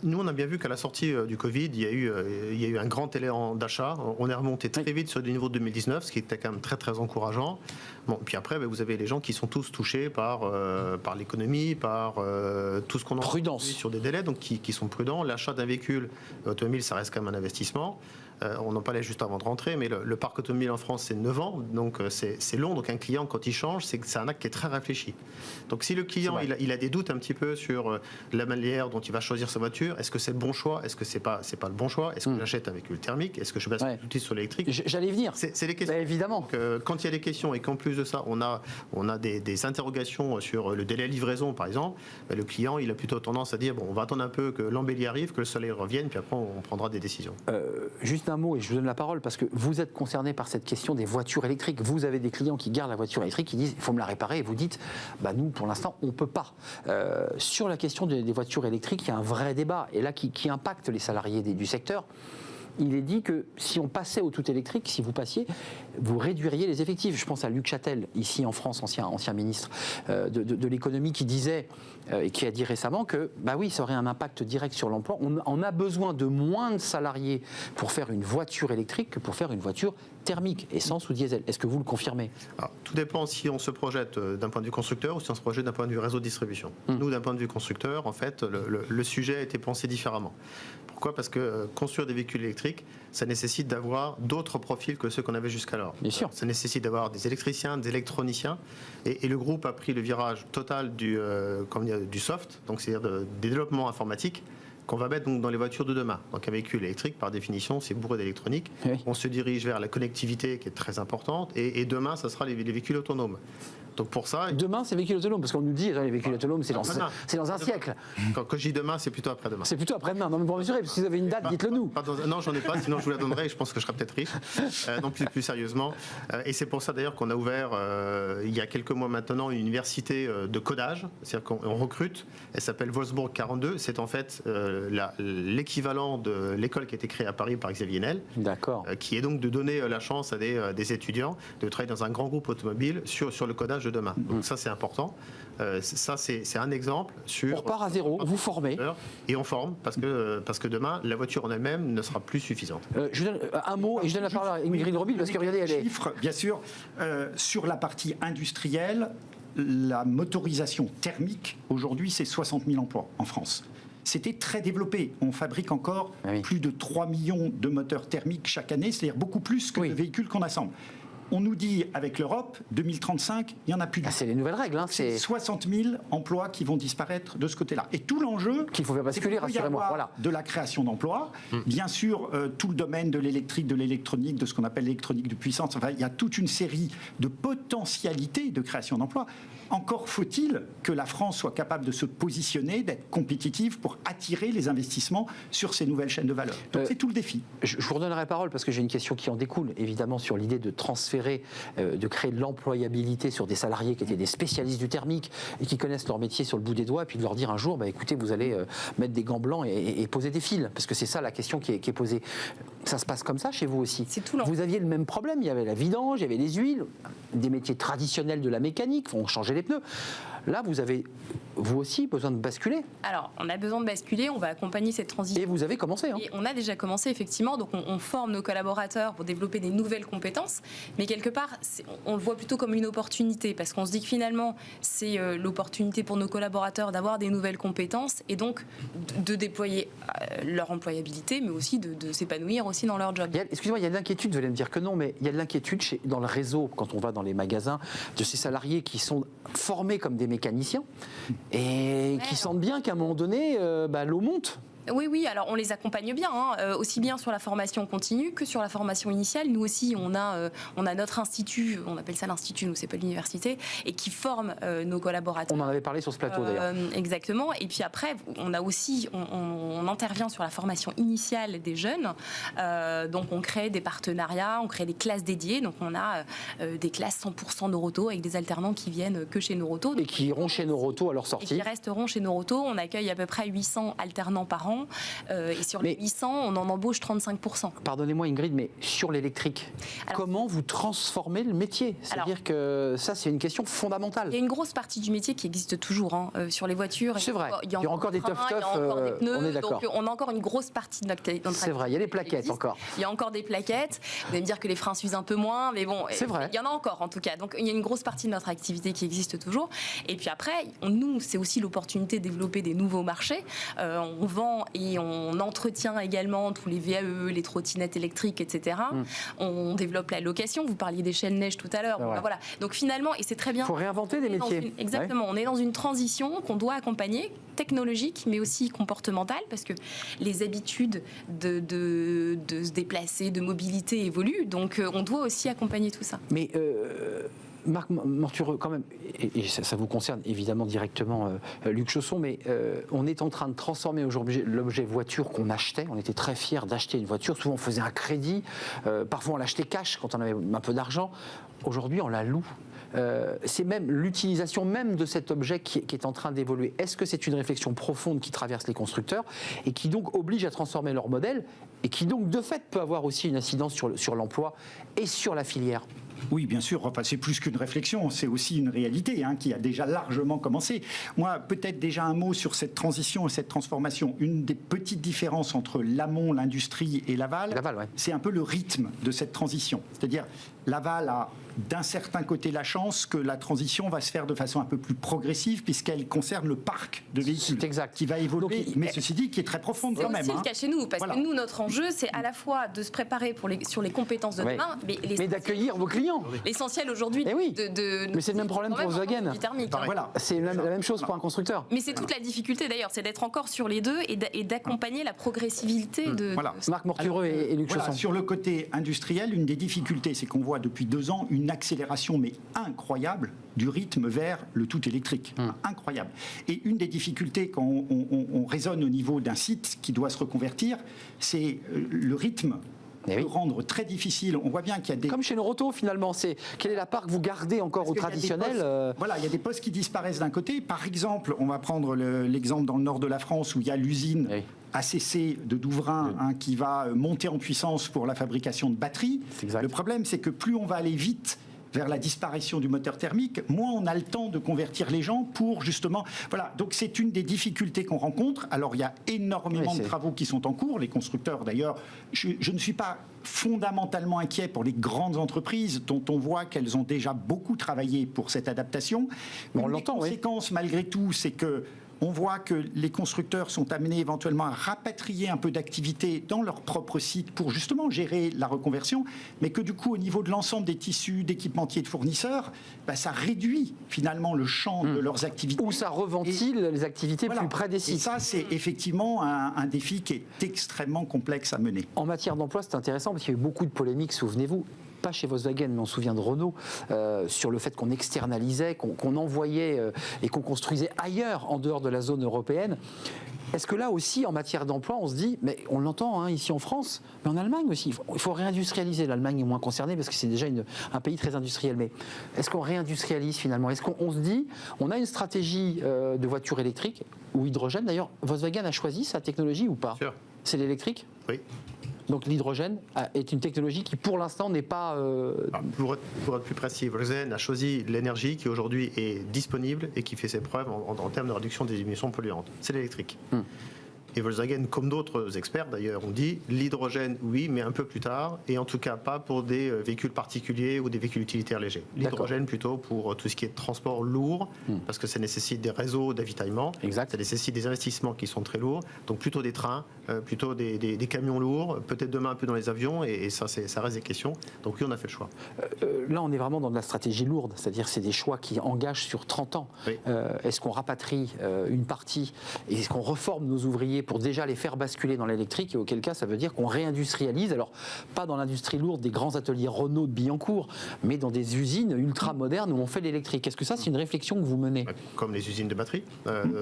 Nous, on a bien vu qu'à la sortie du Covid, il y a eu un grand élan d'achat. On est remonté très vite sur le niveau de 2019, ce qui était quand même très très encourageant. Bon, puis après, vous avez les gens qui sont tous touchés par l'économie, par tout ce qu'on a prudence sur des délais, donc qui sont prudents. L'achat d'un véhicule automobile, ça reste quand même un investissement. On en parlait juste avant de rentrer, mais le parc automobile en France, c'est 9 ans, donc c'est long. Donc un client, quand il change, c'est un acte qui est très réfléchi. Donc si le client il a des doutes un petit peu sur la manière dont il va choisir sa voiture, est-ce que c'est le bon choix, est-ce que c'est pas le bon choix, est-ce que j'achète un véhicule thermique, est-ce que je passe tout sur l'électrique ? J'allais venir. C'est les questions. Évidemment. Donc, quand il y a des questions et qu'en plus de ça, on a des interrogations sur le délai de livraison, par exemple, le client il a plutôt tendance à dire on va attendre un peu que l'embellie arrive, que le soleil revienne, puis après on prendra des décisions. Juste un mot, et je vous donne la parole, parce que vous êtes concerné par cette question des voitures électriques. Vous avez des clients qui gardent la voiture électrique, qui disent il faut me la réparer, et vous dites nous, pour l'instant, on ne peut pas. Sur la question des voitures électriques, il y a un vrai débat, et là qui impacte les salariés du secteur. Il est dit que si on passait au tout électrique, si vous passiez, vous réduiriez les effectifs. Je pense à Luc Châtel, ici en France, ancien ministre de l'économie, qui disait et qui a dit récemment que oui, ça aurait un impact direct sur l'emploi. On a besoin de moins de salariés pour faire une voiture électrique que pour faire une voiture thermique, essence ou diesel. Est-ce que vous le confirmez ? Alors, tout dépend si on se projette d'un point de vue constructeur ou si on se projette d'un point de vue réseau de distribution. Nous, d'un point de vue constructeur, en fait, le sujet a été pensé différemment. Pourquoi ? Parce que construire des véhicules électriques, ça nécessite d'avoir d'autres profils que ceux qu'on avait jusqu'alors. Bien sûr. Ça nécessite d'avoir des électriciens, des électroniciens. Et le groupe a pris le virage total du soft, donc c'est-à-dire des développements informatiques, qu'on va mettre donc dans les voitures de demain. Donc un véhicule électrique, par définition, c'est bourré d'électronique. Oui. On se dirige vers la connectivité qui est très importante. Et demain, ça sera les véhicules autonomes. Donc pour ça, demain, c'est véhicules autonomes, parce qu'on nous dit les véhicules autonomes, c'est dans un siècle. Quand je dis demain, c'est plutôt après-demain. C'est plutôt après-demain. Non, mais pour mesurer, si vous avez une date, dites-le nous. Non, j'en ai pas, sinon je vous la donnerai et je pense que je serai peut-être riche. Non, plus sérieusement. Et c'est pour ça d'ailleurs qu'on a ouvert, il y a quelques mois maintenant, une université de codage. C'est-à-dire qu'on recrute, elle s'appelle Wolfsburg 42. C'est en fait l'équivalent de l'école qui a été créée à Paris par Xavier Niel. D'accord. Qui est donc de donner la chance à des étudiants de travailler dans un grand groupe automobile sur le codage de demain. Donc ça, c'est important. Ça, c'est un exemple sur... On repart à zéro, vous formez. Et on forme, parce que demain, la voiture en elle-même ne sera plus suffisante. Je donne un mot, et je donne la parole à Ingrid Robil, parce que regardez, elle est... Chiffres, bien sûr, sur la partie industrielle, la motorisation thermique, aujourd'hui, c'est 60 000 emplois en France. C'était très développé. On fabrique encore plus de 3 millions de moteurs thermiques chaque année, c'est-à-dire beaucoup plus que de véhicules qu'on assemble. On nous dit, avec l'Europe, 2035, il n'y en a plus. C'est les nouvelles règles. C'est 60 000 emplois qui vont disparaître de ce côté-là. Et tout l'enjeu, qu'il faut faire basculer, rassurez-moi. Voilà. De la création d'emplois. Bien sûr, tout le domaine de l'électrique, de l'électronique, de ce qu'on appelle l'électronique de puissance. Enfin, il y a toute une série de potentialités de création d'emplois. Encore faut-il que la France soit capable de se positionner, d'être compétitive pour attirer les investissements sur ces nouvelles chaînes de valeur. Donc c'est tout le défi. Je vous redonnerai la parole parce que j'ai une question qui en découle, évidemment, sur l'idée de transférer, de créer de l'employabilité sur des salariés qui étaient des spécialistes du thermique et qui connaissent leur métier sur le bout des doigts, et puis de leur dire un jour, écoutez, vous allez mettre des gants blancs et poser des fils, parce que c'est ça la question qui est posée. Ça se passe comme ça chez vous aussi? C'est Toulon. Vous aviez le même problème, il y avait la vidange, il y avait les huiles, des métiers traditionnels de la mécanique, on changeait les pneus. Là, vous avez, vous aussi, besoin de basculer. Alors, on a besoin de basculer, on va accompagner cette transition. Et vous avez commencé. Hein. Et on a déjà commencé, effectivement. Donc, on forme nos collaborateurs pour développer des nouvelles compétences. Mais quelque part, on le voit plutôt comme une opportunité, parce qu'on se dit que finalement, c'est l'opportunité pour nos collaborateurs d'avoir des nouvelles compétences et donc de déployer leur employabilité, mais aussi de s'épanouir aussi dans leur job. Excusez-moi, il y a de l'inquiétude, vous allez me dire que non, mais il y a de l'inquiétude dans le réseau, quand on va dans les magasins, de ces salariés qui sont formés comme des mécaniciens et qui sentent bien qu'à un moment donné, l'eau monte. Oui, alors on les accompagne bien, aussi bien sur la formation continue que sur la formation initiale. Nous aussi, on a notre institut, on appelle ça l'institut, nous c'est pas l'université, et qui forme nos collaborateurs. On en avait parlé sur ce plateau d'ailleurs. Exactement, et puis après, on a aussi, on intervient sur la formation initiale des jeunes, donc on crée des partenariats, on crée des classes dédiées, donc on a des classes 100% Noroto avec des alternants qui viennent que chez Noroto. Et qui iront chez Noroto à leur sortie. Et qui resteront chez Noroto, on accueille à peu près 800 alternants par an. Et sur les 800, on en embauche 35%. Pardonnez-moi Ingrid, mais sur l'électrique, comment vous transformez le métier? C'est-à-dire que ça, c'est une question fondamentale. Il y a une grosse partie du métier qui existe toujours sur les voitures. C'est vrai, il y a encore des teuf-teuf, il y a encore des pneus, on est d'accord. donc on a encore une grosse partie de notre C'est vrai, il y a les plaquettes encore. Il y a encore des plaquettes. Vous allez me dire que les freins s'usent un peu moins, mais bon, c'est vrai. Il y en a encore en tout cas. Donc il y a une grosse partie de notre activité qui existe toujours. Et puis après, nous, c'est aussi l'opportunité de développer des nouveaux marchés. On vend et on entretient également tous les VAE, les trottinettes électriques, etc. On développe la location. Vous parliez des chaînes neige tout à l'heure. Bon, voilà. Donc finalement, et c'est très bien. Il faut réinventer des métiers. Exactement. On est dans une transition qu'on doit accompagner, technologique, mais aussi comportementale, parce que les habitudes de se déplacer, de mobilité évoluent. Donc on doit aussi accompagner tout ça. Mais Marc Mortureux, quand même, et ça vous concerne évidemment directement, Luc Chausson, mais on est en train de transformer aujourd'hui l'objet voiture qu'on achetait. On était très fiers d'acheter une voiture. Souvent, on faisait un crédit. Parfois, on l'achetait cash quand on avait un peu d'argent. Aujourd'hui, on la loue. C'est même l'utilisation même de cet objet qui est en train d'évoluer. Est-ce que c'est une réflexion profonde qui traverse les constructeurs et qui donc oblige à transformer leur modèle et qui donc de fait peut avoir aussi une incidence sur l'emploi et sur la filière? Oui, bien sûr. Enfin, c'est plus qu'une réflexion, c'est aussi une réalité qui a déjà largement commencé. Moi, peut-être déjà un mot sur cette transition et cette transformation. Une des petites différences entre l'amont, l'industrie et l'aval, c'est un peu le rythme de cette transition. C'est-à-dire, l'aval a d'un certain côté la chance que la transition va se faire de façon un peu plus progressive puisqu'elle concerne le parc de véhicules qui va évoluer, mais ceci dit, qui est très profonde quand même. C'est aussi le cas chez nous, parce que nous, notre enjeu, c'est à la fois de se préparer sur les compétences de demain, mais d'accueillir vos clients. L'essentiel aujourd'hui mais c'est le même problème pour Volkswagen. Voilà. C'est la même chose pour un constructeur. Mais c'est toute la difficulté d'ailleurs, c'est d'être encore sur les deux et d'accompagner la progressivité de... Marc Mortureux et Luc Chausson. Sur le côté industriel, une des difficultés, c'est qu'on voit depuis 2 ans une accélération mais incroyable du rythme vers le tout électrique. Incroyable. Et une des difficultés quand on raisonne au niveau d'un site qui doit se reconvertir, c'est le rythme. Peut rendre très difficile. On voit bien qu'il y a des... Comme chez Noroto, finalement, quelle est la part que vous gardez encore au traditionnel il y a des postes qui disparaissent d'un côté. Par exemple, on va prendre l'exemple dans le nord de la France où il y a l'usine ACC de Douvrin qui va monter en puissance pour la fabrication de batteries. Le problème, c'est que plus on va aller vite vers la disparition du moteur thermique, moins on a le temps de convertir les gens pour justement... Voilà, donc c'est une des difficultés qu'on rencontre. Alors il y a énormément de travaux qui sont en cours. Les constructeurs d'ailleurs, je ne suis pas fondamentalement inquiet pour les grandes entreprises dont on voit qu'elles ont déjà beaucoup travaillé pour cette adaptation. Mais les conséquences malgré tout, c'est que on voit que les constructeurs sont amenés éventuellement à rapatrier un peu d'activité dans leur propre site pour justement gérer la reconversion, mais que du coup, au niveau de l'ensemble des tissus, d'équipementiers, de fournisseurs, ça réduit finalement le champ de leurs activités. Ou ça reventile les activités plus près des sites. Et ça, c'est effectivement un défi qui est extrêmement complexe à mener. En matière d'emploi, c'est intéressant parce qu'il y a eu beaucoup de polémiques, souvenez-vous. Pas chez Volkswagen, mais on se souvient de Renault, sur le fait qu'on externalisait, qu'on envoyait et qu'on construisait ailleurs, en dehors de la zone européenne. Est-ce que là aussi, en matière d'emploi, on se dit, mais on l'entend ici en France, mais en Allemagne aussi, il faut réindustrialiser. L'Allemagne est moins concernée parce que c'est déjà un pays très industriel. Mais est-ce qu'on réindustrialise finalement? Est-ce qu'on se dit, on a une stratégie de voiture électrique ou hydrogène? D'ailleurs, Volkswagen a choisi sa technologie ou pas? C'est l'électrique? Oui. Donc l'hydrogène est une technologie qui pour l'instant n'est pas... Pour être plus précis, Volkswagen a choisi l'énergie qui aujourd'hui est disponible et qui fait ses preuves en termes de réduction des émissions polluantes. C'est l'électrique. Et Volkswagen, comme d'autres experts d'ailleurs, ont dit l'hydrogène, oui, mais un peu plus tard, et en tout cas pas pour des véhicules particuliers ou des véhicules utilitaires légers. L'hydrogène plutôt pour tout ce qui est transport lourd, parce que ça nécessite des réseaux d'avitaillement, ça nécessite des investissements qui sont très lourds, donc plutôt des trains, plutôt des camions lourds, peut-être demain un peu dans les avions, et ça reste des questions. Donc oui, on a fait le choix. Là, on est vraiment dans de la stratégie lourde, c'est-à-dire c'est des choix qui engagent sur 30 ans. Oui. Est-ce qu'on rapatrie une partie, et est-ce qu'on reforme nos ouvriers pour déjà les faire basculer dans l'électrique, et auquel cas ça veut dire qu'on réindustrialise, alors pas dans l'industrie lourde des grands ateliers Renault de Billancourt, mais dans des usines ultra modernes où on fait l'électrique. Est-ce que ça c'est une réflexion que vous menez? Comme les usines de batterie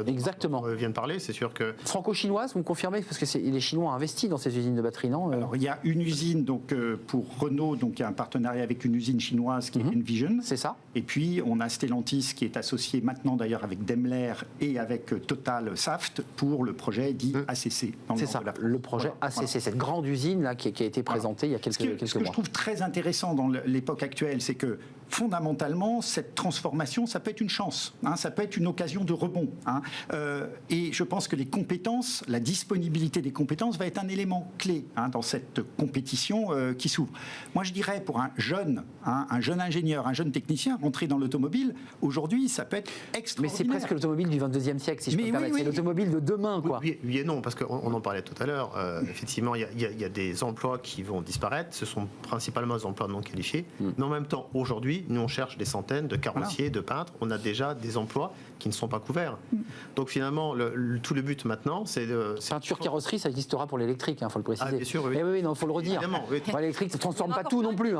exactement. On vient de parler, c'est sûr que... Franco-chinoise, vous me confirmez? Parce que les Chinois ont investi dans ces usines de batterie, non? Alors il y a une usine donc, pour Renault, donc il y a un partenariat avec une usine chinoise qui est Envision. C'est ça. Et puis on a Stellantis qui est associé maintenant d'ailleurs avec Daimler et avec Total Saft pour le projet dit ACC. C'est ça, le projet ACC, cette grande usine là, qui a été présentée il y a quelques mois. Ce que je trouve très intéressant dans l'époque actuelle, c'est que fondamentalement, cette transformation, ça peut être une chance, ça peut être une occasion de rebond. Et je pense que les compétences, la disponibilité des compétences va être un élément clé dans cette compétition qui s'ouvre. Moi, je dirais pour un jeune ingénieur, un jeune technicien, rentrer dans l'automobile, aujourd'hui, ça peut être extraordinaire. Mais c'est presque l'automobile du 22e siècle, si je peux me permettre. C'est l'automobile de demain, quoi. Oui et non, parce qu'on en parlait tout à l'heure. Effectivement, il y a des emplois qui vont disparaître. Ce sont principalement des emplois non qualifiés. Mais en même temps, aujourd'hui, nous, on cherche des centaines de carrossiers, de peintres. On a déjà des emplois qui ne sont pas couverts. Donc finalement, tout le but maintenant, c'est de... Peinture, carrosserie, ça existera pour l'électrique, il faut le préciser. Bien sûr, oui. Oui, il faut le redire. Oui. L'électrique ne transforme pas tout non plus.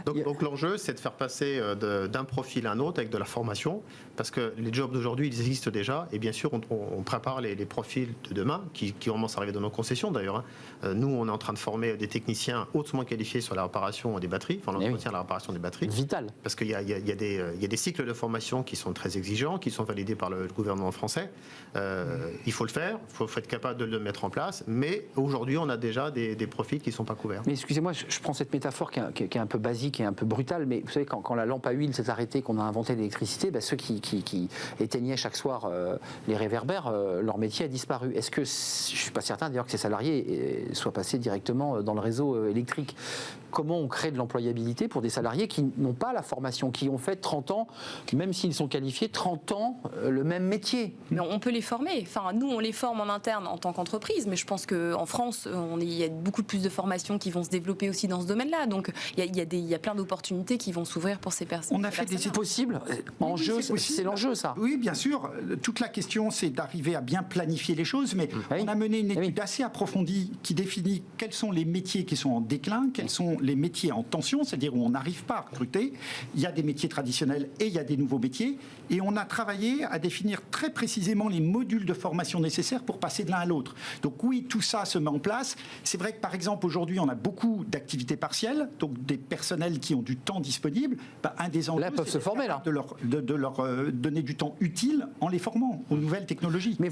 Donc l'enjeu, c'est de faire passer d'un profil à un autre avec de la formation, parce que les jobs d'aujourd'hui, ils existent déjà, et bien sûr, on prépare les profils de demain, qui commencent à arriver dans nos concessions d'ailleurs. Nous, on est en train de former des techniciens hautement qualifiés sur la réparation des batteries, enfin l'entretien, la réparation des batteries. Vital. Parce qu'il y a des cycles de formation qui sont très exigeants, qui sont validés par le gouvernement français. Il faut le faire, il faut être capable de le mettre en place, mais aujourd'hui, on a déjà des profils qui ne sont pas couverts. Mais excusez-moi, je prends cette métaphore qui est un peu basique et un peu brutale, mais vous savez, quand la lampe à huile s'est arrêtée, qu'on a inventé l'électricité, ceux qui éteignaient chaque soir les réverbères, leur métier a disparu. Est-ce que, je ne suis pas certain d'ailleurs que ces salariés soient passés directement dans le réseau électrique. Comment on crée de l'employabilité pour des salariés qui n'ont pas la formation, qui ont fait 30 ans, même s'ils sont qualifiés, 30 ans, le même métier? Mais on peut les former. Enfin, nous, on les forme en interne en tant qu'entreprise, mais je pense qu'en France, il y a beaucoup plus de formations qui vont se développer aussi dans ce domaine-là. Donc, il y a plein d'opportunités qui vont s'ouvrir pour ces personnes. On a fait des possibles. C'est l'enjeu, ça. Oui, bien sûr. Toute la question, c'est d'arriver à bien planifier les choses, mais on a mené une étude assez approfondie qui définit quels sont les métiers qui sont en déclin, quels sont les métiers en tension, c'est-à-dire où on n'arrive pas à recruter. Il y a des métiers traditionnels et il y a des nouveaux métiers. Et on a travaillé à définir très précisément les modules de formation nécessaires pour passer de l'un à l'autre. Donc oui, tout ça se met en place. C'est vrai que par exemple, aujourd'hui, on a beaucoup d'activités partielles, donc des personnels qui ont du temps disponible. Un des enjeux, là, peuvent se former, là. De leur donner du temps utile en les formant aux nouvelles technologies. Mais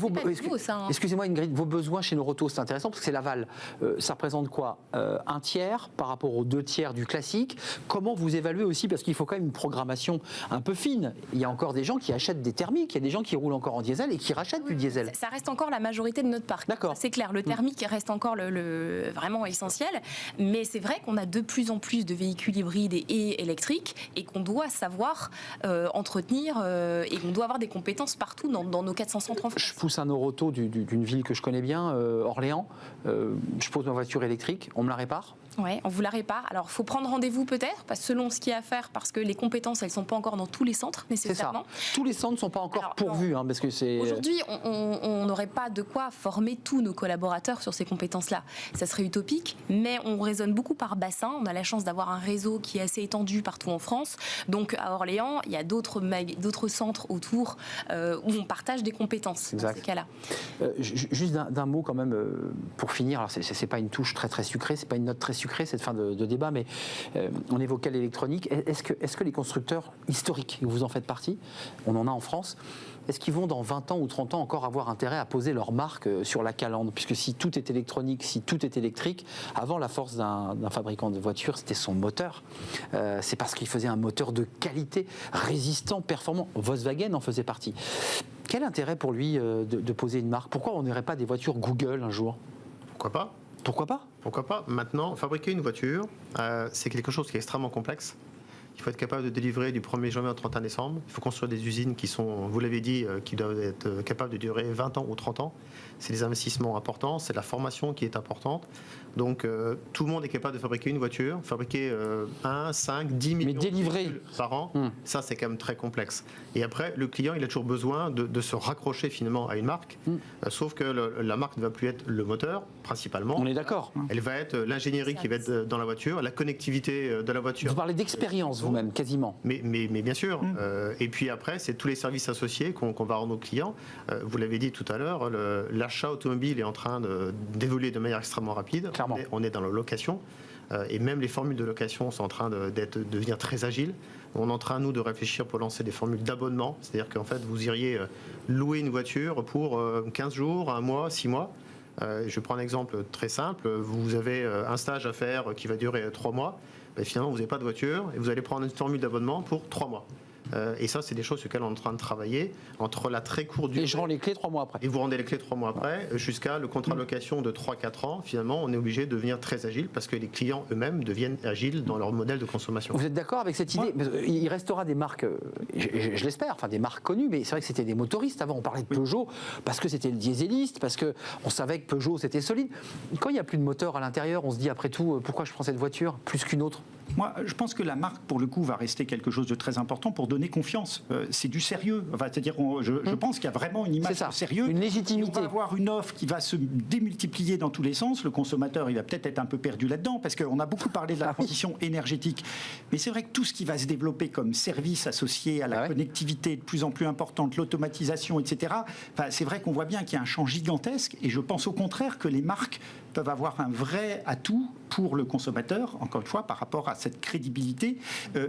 excusez-moi Ingrid, vos besoins chez Noroto, c'est intéressant parce que c'est l'aval. Ça représente quoi? Un tiers par rapport aux 2 tiers du classique. Comment vous évaluez aussi, parce qu'il faut quand même une programmation un peu fine. Il y a encore des gens qui achètent des thermiques, il y a des gens qui roulent encore en diesel et qui rachètent du diesel. Ça reste encore la majorité de notre parc. D'accord. C'est clair, le thermique reste encore vraiment essentiel, mais c'est vrai qu'on a de plus en plus de véhicules hybrides et électriques et qu'on doit savoir entretenir et qu'on doit avoir des compétences partout dans nos 400 centres en France. Je pousse un Noroto d'une ville que je connais bien, Orléans. Je pose ma voiture électrique, on me la répare? Oui, on vous la répare. Alors, il faut prendre rendez-vous peut-être, selon ce qu'il y a à faire, parce que les compétences, elles ne sont pas encore dans tous les centres, nécessairement. C'est ça. Tous les centres ne sont pas encore pourvus, parce que c'est... Aujourd'hui, on n'aurait pas de quoi former tous nos collaborateurs sur ces compétences-là. Ça serait utopique, mais on raisonne beaucoup par bassin. On a la chance d'avoir un réseau qui est assez étendu partout en France. Donc, à Orléans, il y a d'autres centres autour où on partage des compétences dans ces cas-là. Juste d'un mot quand même, pour finir. Alors, c'est pas une touche très, très sucrée, c'est pas une note très sucrée, cette fin de débat, mais on évoquait l'électronique. Est-ce que les constructeurs historiques, vous en faites partie, on en a en France, est-ce qu'ils vont dans 20 ans ou 30 ans encore avoir intérêt à poser leur marque sur la calandre? Puisque si tout est électronique, si tout est électrique, avant la force d'un fabricant de voitures, c'était son moteur. C'est parce qu'il faisait un moteur de qualité, résistant, performant. Volkswagen en faisait partie. Quel intérêt pour lui de poser une marque? Pourquoi on n'aurait pas des voitures Google un jour? Pourquoi pas? Pourquoi pas? Pourquoi pas? Maintenant, fabriquer une voiture, c'est quelque chose qui est extrêmement complexe. Il faut être capable de délivrer du 1er janvier au 31 décembre. Il faut construire des usines qui sont, vous l'avez dit, qui doivent être capables de durer 20 ans ou 30 ans. C'est des investissements importants, c'est la formation qui est importante. Donc tout le monde est capable de fabriquer une voiture, fabriquer 1, 5, 10 millions de véhicules par an. Ça, c'est quand même très complexe. Et après, le client, il a toujours besoin de se raccrocher finalement à une marque. Sauf que la marque ne va plus être le moteur, principalement. On est d'accord. Elle va être l'ingénierie qui va être dans la voiture, la connectivité de la voiture. Vous parlez d'expérience vous-même, quasiment. Mais bien sûr. Et puis après, c'est tous les services associés qu'on va rendre aux clients. Vous l'avez dit tout à l'heure, l'achat automobile est en train d'évoluer de manière extrêmement rapide. On est dans la location. Et même les formules de location sont en train de devenir très agiles. On est en train, nous, de réfléchir pour lancer des formules d'abonnement. C'est-à-dire qu'en fait, vous iriez louer une voiture pour 15 jours, 1 mois, 6 mois. Je prends un exemple très simple. Vous avez un stage à faire qui va durer 3 mois. Finalement, vous n'avez pas de voiture et vous allez prendre une formule d'abonnement pour 3 mois. Et ça, c'est des choses sur lesquelles on est en train de travailler entre la très courte durée. Et je rends les clés 3 mois après. Et vous rendez les clés 3 mois après, jusqu'à le contrat de location de 3-4 ans. Finalement, on est obligé de devenir très agile parce que les clients eux-mêmes deviennent agiles dans leur modèle de consommation. Vous êtes d'accord avec cette idée? Il restera des marques, je l'espère, enfin des marques connues, mais c'est vrai que c'était des motoristes avant. On parlait de Peugeot parce que c'était le dieseliste, parce qu'on savait que Peugeot c'était solide. Quand il n'y a plus de moteur à l'intérieur, on se dit après tout, pourquoi je prends cette voiture plus qu'une autre? Moi, je pense que la marque, pour le coup, va rester quelque chose de très important pour donner confiance. C'est du sérieux. Enfin, c'est-à-dire, je pense qu'il y a vraiment une image de sérieux. Une légitimité. On va avoir une offre qui va se démultiplier dans tous les sens. Le consommateur, il va peut-être être un peu perdu là-dedans, parce qu'on a beaucoup parlé de la transition énergétique. Mais c'est vrai que tout ce qui va se développer comme service associé à la connectivité de plus en plus importante, l'automatisation, etc., c'est vrai qu'on voit bien qu'il y a un champ gigantesque. Et je pense au contraire que les marques peuvent avoir un vrai atout pour le consommateur, encore une fois, par rapport à cette crédibilité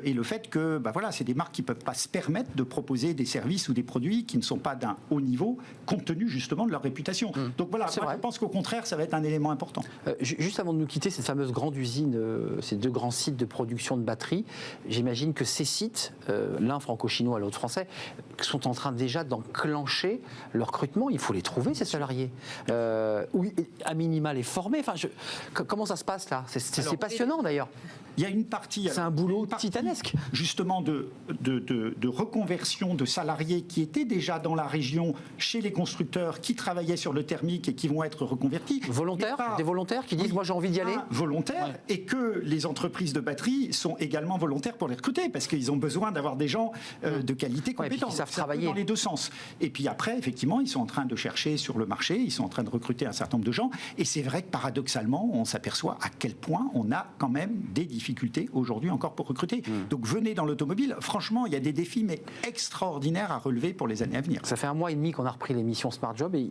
et le fait que c'est des marques qui ne peuvent pas se permettre de proposer des services ou des produits qui ne sont pas d'un haut niveau, compte tenu justement de leur réputation. Donc voilà, je pense qu'au contraire, ça va être un élément important. Juste avant de nous quitter, cette fameuse grande usine, ces 2 grands sites de production de batteries, j'imagine que ces sites, l'un franco-chinois, l'autre français, sont en train déjà d'enclencher le recrutement. Il faut les trouver, ces salariés. Oui, à minima les former. Enfin, comment ça se passe là? C'est passionnant d'ailleurs. Il y a une partie... C'est un boulot titanesque. Justement de reconversion de salariés qui étaient déjà dans la région chez les constructeurs, qui travaillaient sur le thermique et qui vont être reconvertis. Volontaires? Des volontaires qui disent moi j'ai envie d'y aller? Volontaires, et que les entreprises de batterie sont également volontaires pour les recruter parce qu'ils ont besoin d'avoir des gens de qualité compétents. Ils savent travailler dans les 2 sens. Et puis après, effectivement, ils sont en train de chercher sur le marché, ils sont en train de recruter un certain nombre de gens. Et c'est vrai que paradoxalement, on s'aperçoit à quel point on a quand même des difficultés aujourd'hui encore pour recruter. Donc venez dans l'automobile. Franchement, il y a des défis mais extraordinaires à relever pour les années à venir. Ça fait 1 mois et demi qu'on a repris l'émission Smart Job et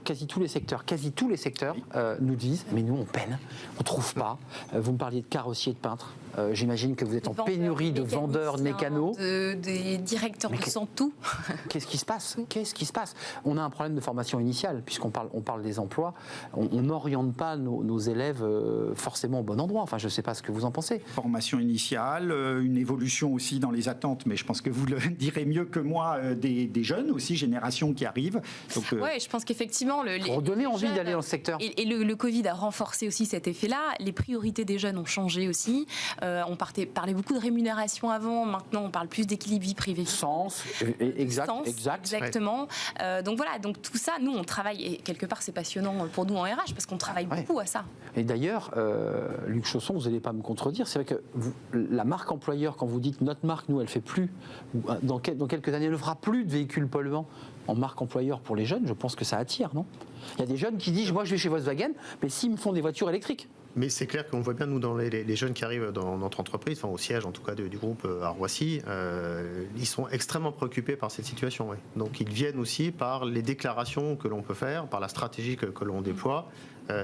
quasi tous les secteurs nous disent mais nous on peine, on trouve pas. Vous me parliez de carrossiers, de peintres. J'imagine que vous êtes en pénurie de vendeurs, de mécanos. Des directeurs de sang, tout. Qu'est-ce qui se passe? On a un problème de formation initiale, puisqu'on parle des emplois. On n'oriente pas nos élèves forcément au bon endroit. Enfin, je ne sais pas ce que vous en pensez. Formation initiale, une évolution aussi dans les attentes, mais je pense que vous le direz mieux que moi, des jeunes aussi, générations qui arrivent. Oui, je pense qu'effectivement... Pour donner envie d'aller dans le secteur. Et le Covid a renforcé aussi cet effet-là. Les priorités des jeunes ont changé aussi. On parlait beaucoup de rémunération avant, maintenant on parle plus d'équilibre vie privée. Sens, exactement. Donc voilà, donc tout ça, nous on travaille, et quelque part c'est passionnant pour nous en RH, parce qu'on travaille beaucoup à ça. Et d'ailleurs, Luc Chausson, vous n'allez pas me contredire, c'est vrai que la marque employeur, quand vous dites notre marque, nous elle fait plus, dans quelques années elle ne fera plus de véhicules polluants en marque employeur pour les jeunes, je pense que ça attire, non? Il y a des jeunes qui disent, moi je vais chez Volkswagen, mais s'ils me font des voitures électriques. Mais c'est clair qu'on voit bien, nous, dans les jeunes qui arrivent dans notre entreprise, enfin au siège en tout cas du groupe à Roissy, ils sont extrêmement préoccupés par cette situation. Ouais. Donc ils viennent aussi par les déclarations que l'on peut faire, par la stratégie que l'on déploie.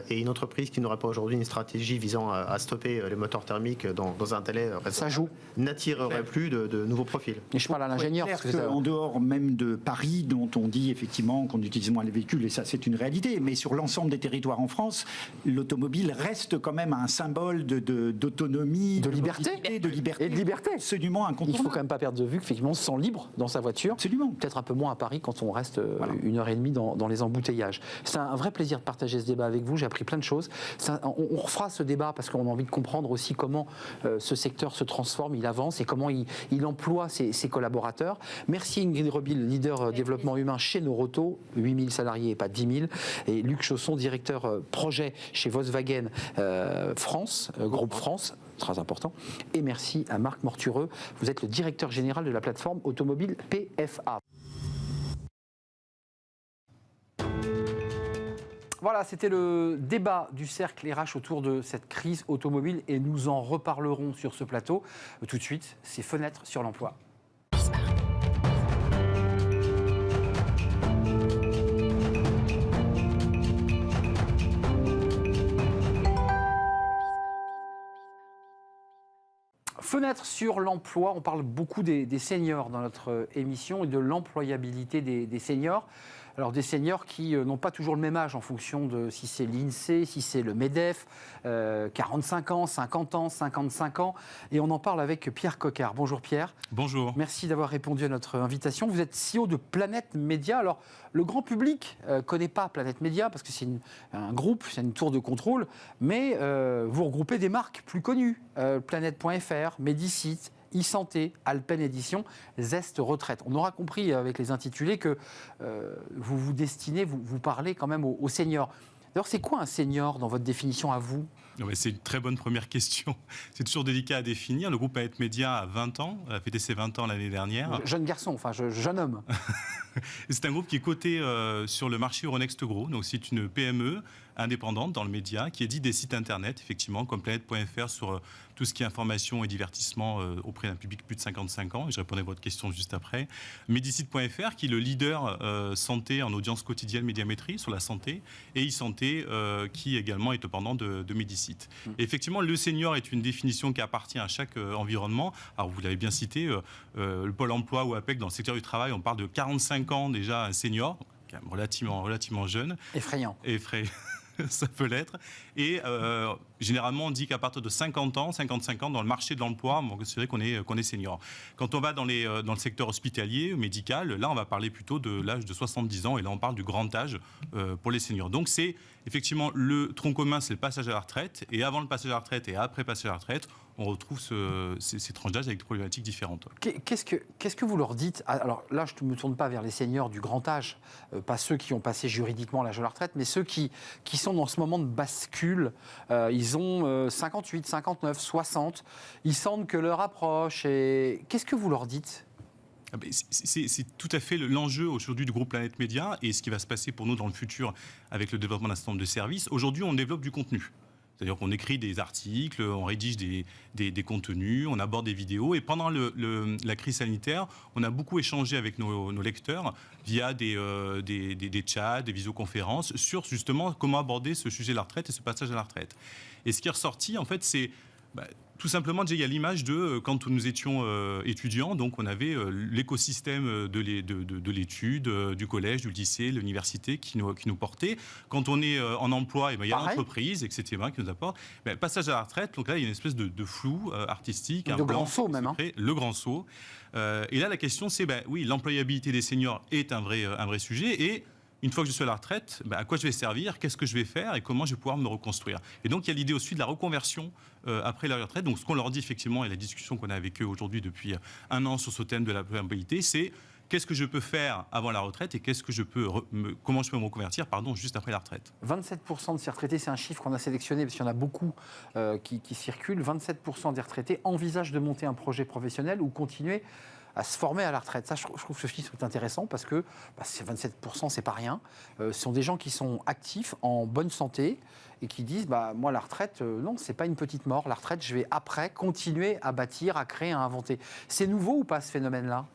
Et une entreprise qui n'aurait pas aujourd'hui une stratégie visant à stopper les moteurs thermiques dans un délai ça joue, n'attirerait plus de nouveaux profils. Et je parle à l'ingénieur. En dehors même de Paris, dont on dit effectivement qu'on utilise moins les véhicules, et ça c'est une réalité, mais sur l'ensemble des territoires en France, l'automobile reste quand même un symbole d'autonomie, de liberté et de liberté absolument incontournable. Il ne faut quand même pas perdre de vue qu'effectivement on se sent libre dans sa voiture. Absolument. Peut-être un peu moins à Paris quand on reste 1h30 dans les embouteillages. C'est un vrai plaisir de partager ce débat avec vous. J'ai appris plein de choses. On refera ce débat parce qu'on a envie de comprendre aussi comment ce secteur se transforme, il avance et comment il emploie ses collaborateurs. Merci Ingrid Rebil, leader développement humain chez Noroto, 8000 salariés et pas 10 000. Et Luc Chausson, directeur projet chez Volkswagen France, Groupe France. Très important. Et merci à Marc Mortureux. Vous êtes le directeur général de la plateforme automobile PFA. Voilà, c'était le débat du cercle RH autour de cette crise automobile et nous en reparlerons sur ce plateau. Tout de suite, c'est Fenêtres sur l'emploi. Fenêtre sur l'emploi, on parle beaucoup des seniors dans notre émission et de l'employabilité des seniors. Alors des seniors qui n'ont pas toujours le même âge en fonction de si c'est l'INSEE, si c'est le MEDEF, 45 ans, 50 ans, 55 ans. Et on en parle avec Pierre Coquart. Bonjour Pierre. Bonjour. Merci d'avoir répondu à notre invitation. Vous êtes CEO de Planète Média. Alors le grand public ne connaît pas Planète Média parce que c'est un groupe, c'est une tour de contrôle, mais vous regroupez des marques plus connues. Planète.fr, Medicite, e-santé, Alpen Édition, Zest Retraite. On aura compris avec les intitulés que vous vous destinez, vous parlez quand même aux seniors. D'ailleurs, c'est quoi un senior dans votre définition à vous ? C'est une très bonne première question. C'est toujours délicat à définir. Le groupe Planète Média a 20 ans, a fêté ses 20 ans l'année dernière. Jeune garçon, enfin jeune homme. C'est un groupe qui est coté sur le marché Euronext Gros. Donc c'est une PME indépendante dans le média qui édite des sites internet, effectivement, comme Planète.fr sur tout ce qui est information et divertissement auprès d'un public plus de 55 ans. Je répondrai à votre question juste après. Medicite.fr qui est le leader santé en audience quotidienne médiamétrie sur la santé et e-santé qui également est dépendant de Medicite. Et effectivement, le senior est une définition qui appartient à chaque environnement. Alors vous l'avez bien cité, le Pôle emploi ou APEC dans le secteur du travail, on parle de 45 ans déjà un senior, quand même relativement jeune. Effrayant. Ça peut l'être. Et généralement, on dit qu'à partir de 50 ans, 55 ans, dans le marché de l'emploi, c'est vrai qu'on est senior. Quand on va dans le secteur hospitalier, médical, là, on va parler plutôt de l'âge de 70 ans. Et là, on parle du grand âge pour les seniors. Donc, c'est effectivement le tronc commun, c'est le passage à la retraite. Et avant le passage à la retraite et après le passage à la retraite, on retrouve ces tranches d'âge avec des problématiques différentes. Qu'est-ce que vous leur dites ? Alors là, je ne me tourne pas vers les seniors du grand âge, pas ceux qui ont passé juridiquement l'âge de la retraite, mais ceux qui sont dans ce moment de bascule. Ils ont 58, 59, 60. Ils sentent que l'heure approche. Et qu'est-ce que vous leur dites ? C'est tout à fait l'enjeu aujourd'hui du groupe Planète Média et ce qui va se passer pour nous dans le futur avec le développement d'un certain nombre de services. Aujourd'hui, on développe du contenu. C'est-à-dire qu'on écrit des articles, on rédige des contenus, on aborde des vidéos. Et pendant la crise sanitaire, on a beaucoup échangé avec nos lecteurs via des chats, des visioconférences sur justement comment aborder ce sujet de la retraite et ce passage à la retraite. Et ce qui est ressorti, en fait, c'est tout simplement, déjà, il y a l'image de quand nous étions étudiants, donc on avait l'écosystème de l'étude, du collège, du lycée, l'université qui nous portait. Quand on est en emploi, il y a l'entreprise, etc., qui nous apporte. Passage à la retraite, donc là, il y a une espèce de flou artistique. De grand saut même. Le grand saut. Et là, la question, c'est, oui, l'employabilité des seniors est un vrai sujet. Et une fois que je suis à la retraite, à quoi je vais servir, qu'est-ce que je vais faire et comment je vais pouvoir me reconstruire. Et donc, il y a l'idée aussi de la reconversion après la retraite. Donc, ce qu'on leur dit effectivement, et la discussion qu'on a avec eux aujourd'hui depuis un an sur ce thème de la employabilité, c'est qu'est-ce que je peux faire avant la retraite et comment je peux me reconvertir juste après la retraite. 27% de ces retraités, c'est un chiffre qu'on a sélectionné parce qu'il y en a beaucoup qui circulent. 27% des retraités envisagent de monter un projet professionnel ou continuer à se former à la retraite. Ça, je trouve que ce chiffre est intéressant parce que 27%, c'est pas rien. Ce sont des gens qui sont actifs, en bonne santé, et qui disent moi, la retraite, non, c'est pas une petite mort. La retraite, je vais après continuer à bâtir, à créer, à inventer. C'est nouveau ou pas ce phénomène-là ?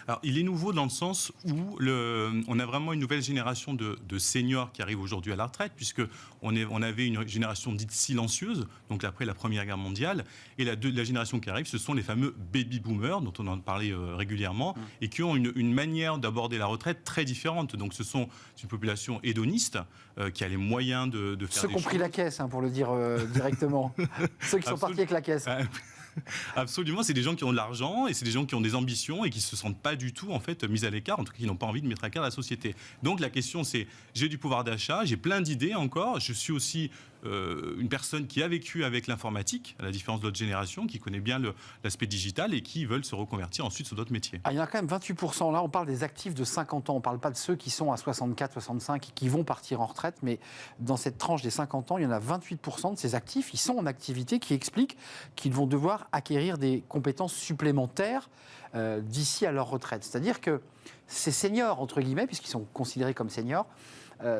Alors, il est nouveau dans le sens où on a vraiment une nouvelle génération de seniors qui arrivent aujourd'hui à la retraite, puisqu'on avait une génération dite silencieuse, donc après la Première Guerre mondiale, et la génération qui arrive, ce sont les fameux baby-boomers, dont on en parlait régulièrement, et qui ont une manière d'aborder la retraite très différente. Donc, c'est une population hédoniste qui a les moyens de faire ceux qui ont pris la caisse, pour le dire directement. Ceux qui sont partis avec la caisse. Absolument, c'est des gens qui ont de l'argent et c'est des gens qui ont des ambitions et qui se sentent pas du tout en fait mis à l'écart, en tout cas qui n'ont pas envie de mettre à l'écart la société. Donc la question c'est, j'ai du pouvoir d'achat, j'ai plein d'idées encore, je suis aussi une personne qui a vécu avec l'informatique, à la différence d'autres générations, qui connaît bien l'aspect digital et qui veulent se reconvertir ensuite sur d'autres métiers. Il y en a quand même 28%. Là, on parle des actifs de 50 ans. On ne parle pas de ceux qui sont à 64, 65 et qui vont partir en retraite. Mais dans cette tranche des 50 ans, il y en a 28% de ces actifs. Ils sont en activité, qui expliquent qu'ils vont devoir acquérir des compétences supplémentaires d'ici à leur retraite. C'est-à-dire que ces seniors, entre guillemets, puisqu'ils sont considérés comme seniors,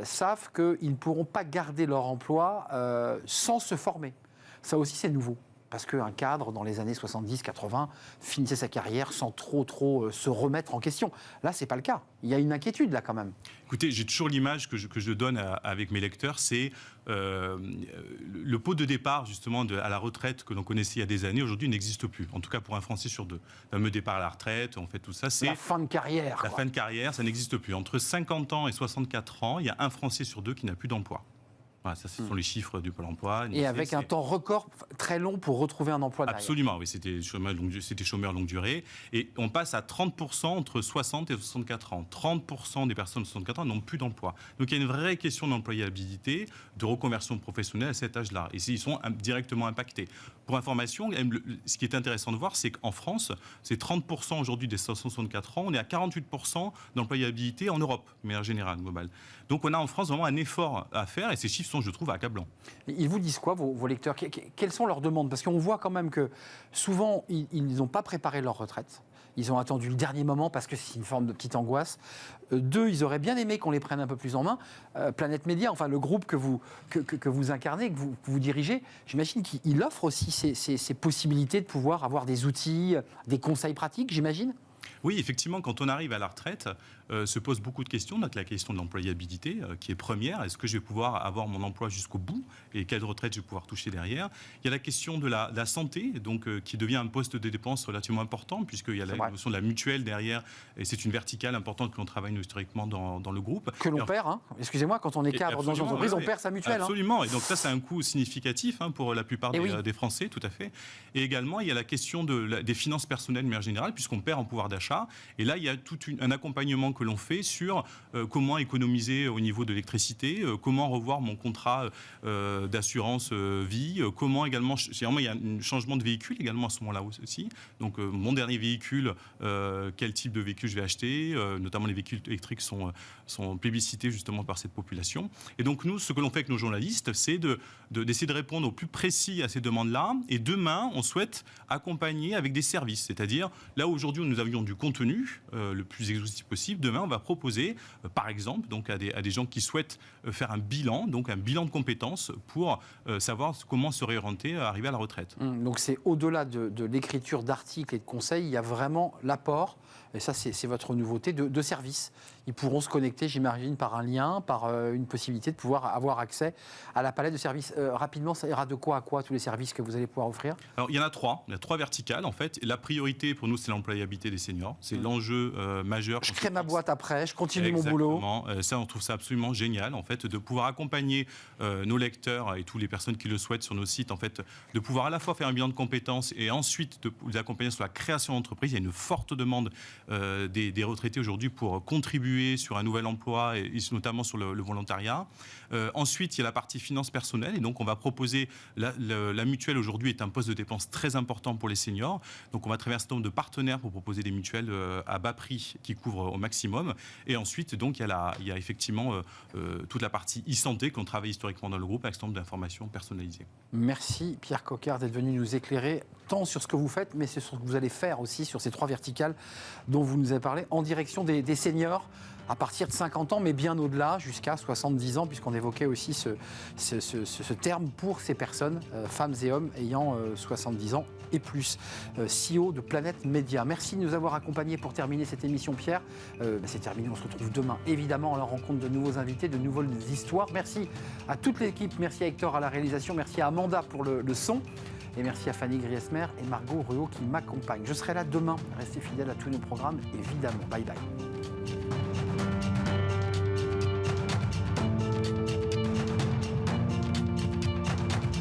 savent qu'ils ne pourront pas garder leur emploi sans se former. Ça aussi, c'est nouveau. Parce qu'un cadre, dans les années 70-80, finissait sa carrière sans trop se remettre en question. Là, ce n'est pas le cas. Il y a une inquiétude, là, quand même. Écoutez, j'ai toujours l'image que je donne avec mes lecteurs, c'est le pot de départ, justement, à la retraite que l'on connaissait il y a des années, aujourd'hui n'existe plus. En tout cas, pour un Français sur deux. Le fameux départ à la retraite, en fait, tout ça, c'est... La fin de carrière. La fin de carrière, ça n'existe plus. Entre 50 ans et 64 ans, il y a un Français sur deux qui n'a plus d'emploi. Voilà, ça, ce sont les chiffres du Pôle emploi. Et avec un temps record très long pour retrouver un emploi derrière. Absolument, oui, c'était chômeur longue durée. Et on passe à 30% entre 60 et 64 ans. 30% des personnes de 64 ans n'ont plus d'emploi. Donc il y a une vraie question d'employabilité, de reconversion professionnelle à cet âge-là. Et ils sont directement impactés. Pour information, ce qui est intéressant de voir, c'est qu'en France, c'est 30% aujourd'hui des 64 ans. On est à 48% d'employabilité en Europe, de manière générale, globale. Donc on a en France vraiment un effort à faire et ces chiffres sont, je trouve, accablants. Ils vous disent quoi, vos lecteurs ? Quelles sont leurs demandes ? Parce qu'on voit quand même que souvent, ils n'ont pas préparé leur retraite. Ils ont attendu le dernier moment parce que c'est une forme de petite angoisse. Deux, ils auraient bien aimé qu'on les prenne un peu plus en main. Planète Média, enfin le groupe que vous incarnez, que vous dirigez, j'imagine qu'il offre aussi ces possibilités de pouvoir avoir des outils, des conseils pratiques, j'imagine ? Oui, effectivement, quand on arrive à la retraite, se pose beaucoup de questions. Donc la question de l'employabilité, qui est première. Est-ce que je vais pouvoir avoir mon emploi jusqu'au bout ? Et quelle retraite je vais pouvoir toucher derrière ? Il y a la question de la santé, donc, qui devient un poste de dépense relativement important, puisqu'il y a la notion de la mutuelle derrière. Et c'est une verticale importante que l'on travaille historiquement dans le groupe. Que l'on perd, excusez-moi, quand on est cadre dans une entreprise, on perd sa mutuelle. Absolument. Et donc ça, c'est un coût significatif pour la plupart des Français, tout à fait. Et également, il y a la question des finances personnelles, de manière générale, puisqu'on perd en pouvoir d'achat. Et là, il y a tout un accompagnement que l'on fait sur comment économiser au niveau de l'électricité, comment revoir mon contrat d'assurance vie, comment également, il y a un changement de véhicule également à ce moment-là aussi. Donc mon dernier véhicule, quel type de véhicule je vais acheter, notamment les véhicules électriques sont plébiscités justement par cette population. Et donc nous, ce que l'on fait avec nos journalistes, c'est d'essayer de répondre au plus précis à ces demandes-là. Et demain, on souhaite accompagner avec des services, c'est-à-dire là où aujourd'hui nous avions du contenu le plus exhaustif possible, demain on va proposer par exemple donc à des gens qui souhaitent faire un bilan de compétences pour savoir comment se réorienter à arriver à la retraite. Donc c'est au-delà de l'écriture d'articles et de conseils, il y a vraiment l'apport, et ça c'est votre nouveauté, de services. Ils pourront se connecter, j'imagine, par un lien, par une possibilité de pouvoir avoir accès à la palette de services. Rapidement, ça ira de quoi à quoi tous les services que vous allez pouvoir offrir ? Alors il y en a trois. Il y a trois verticales en fait. Et la priorité pour nous, c'est l'employabilité des seniors. C'est l'enjeu majeur. Je crée ma boîte après, je continue mon boulot. Ça, on trouve ça absolument génial en fait, de pouvoir accompagner nos lecteurs et toutes les personnes qui le souhaitent sur nos sites, en fait, de pouvoir à la fois faire un bilan de compétences et ensuite de les accompagner sur la création d'entreprise. Il y a une forte demande des retraités aujourd'hui pour contribuer évoluer sur un nouvel emploi, et notamment sur le volontariat. Ensuite, il y a la partie finance personnelle. Et donc, on va proposer... La mutuelle, aujourd'hui, est un poste de dépense très important pour les seniors. Donc, on va travailler un certain nombre de partenaires pour proposer des mutuelles à bas prix qui couvrent au maximum. Et ensuite, donc, il y a effectivement toute la partie e-santé qu'on travaille historiquement dans le groupe avec un certain nombre d'informations personnalisées. Merci Pierre Coquart d'être venu nous éclairer tant sur ce que vous faites, mais sur ce que vous allez faire aussi sur ces 3 verticales dont vous nous avez parlé, en direction des seniors à partir de 50 ans, mais bien au-delà, jusqu'à 70 ans, puisqu'on évoquait aussi ce terme pour ces personnes, femmes et hommes ayant 70 ans et plus. CEO de Planète Média. Merci de nous avoir accompagnés pour terminer cette émission, Pierre. C'est terminé, on se retrouve demain, évidemment, à la rencontre de nouveaux invités, de nouvelles histoires. Merci à toute l'équipe, merci à Hector à la réalisation, merci à Amanda pour le son. Et merci à Fanny Griesmer et Margot Ruot qui m'accompagnent. Je serai là demain. Restez fidèles à tous nos programmes, évidemment. Bye bye.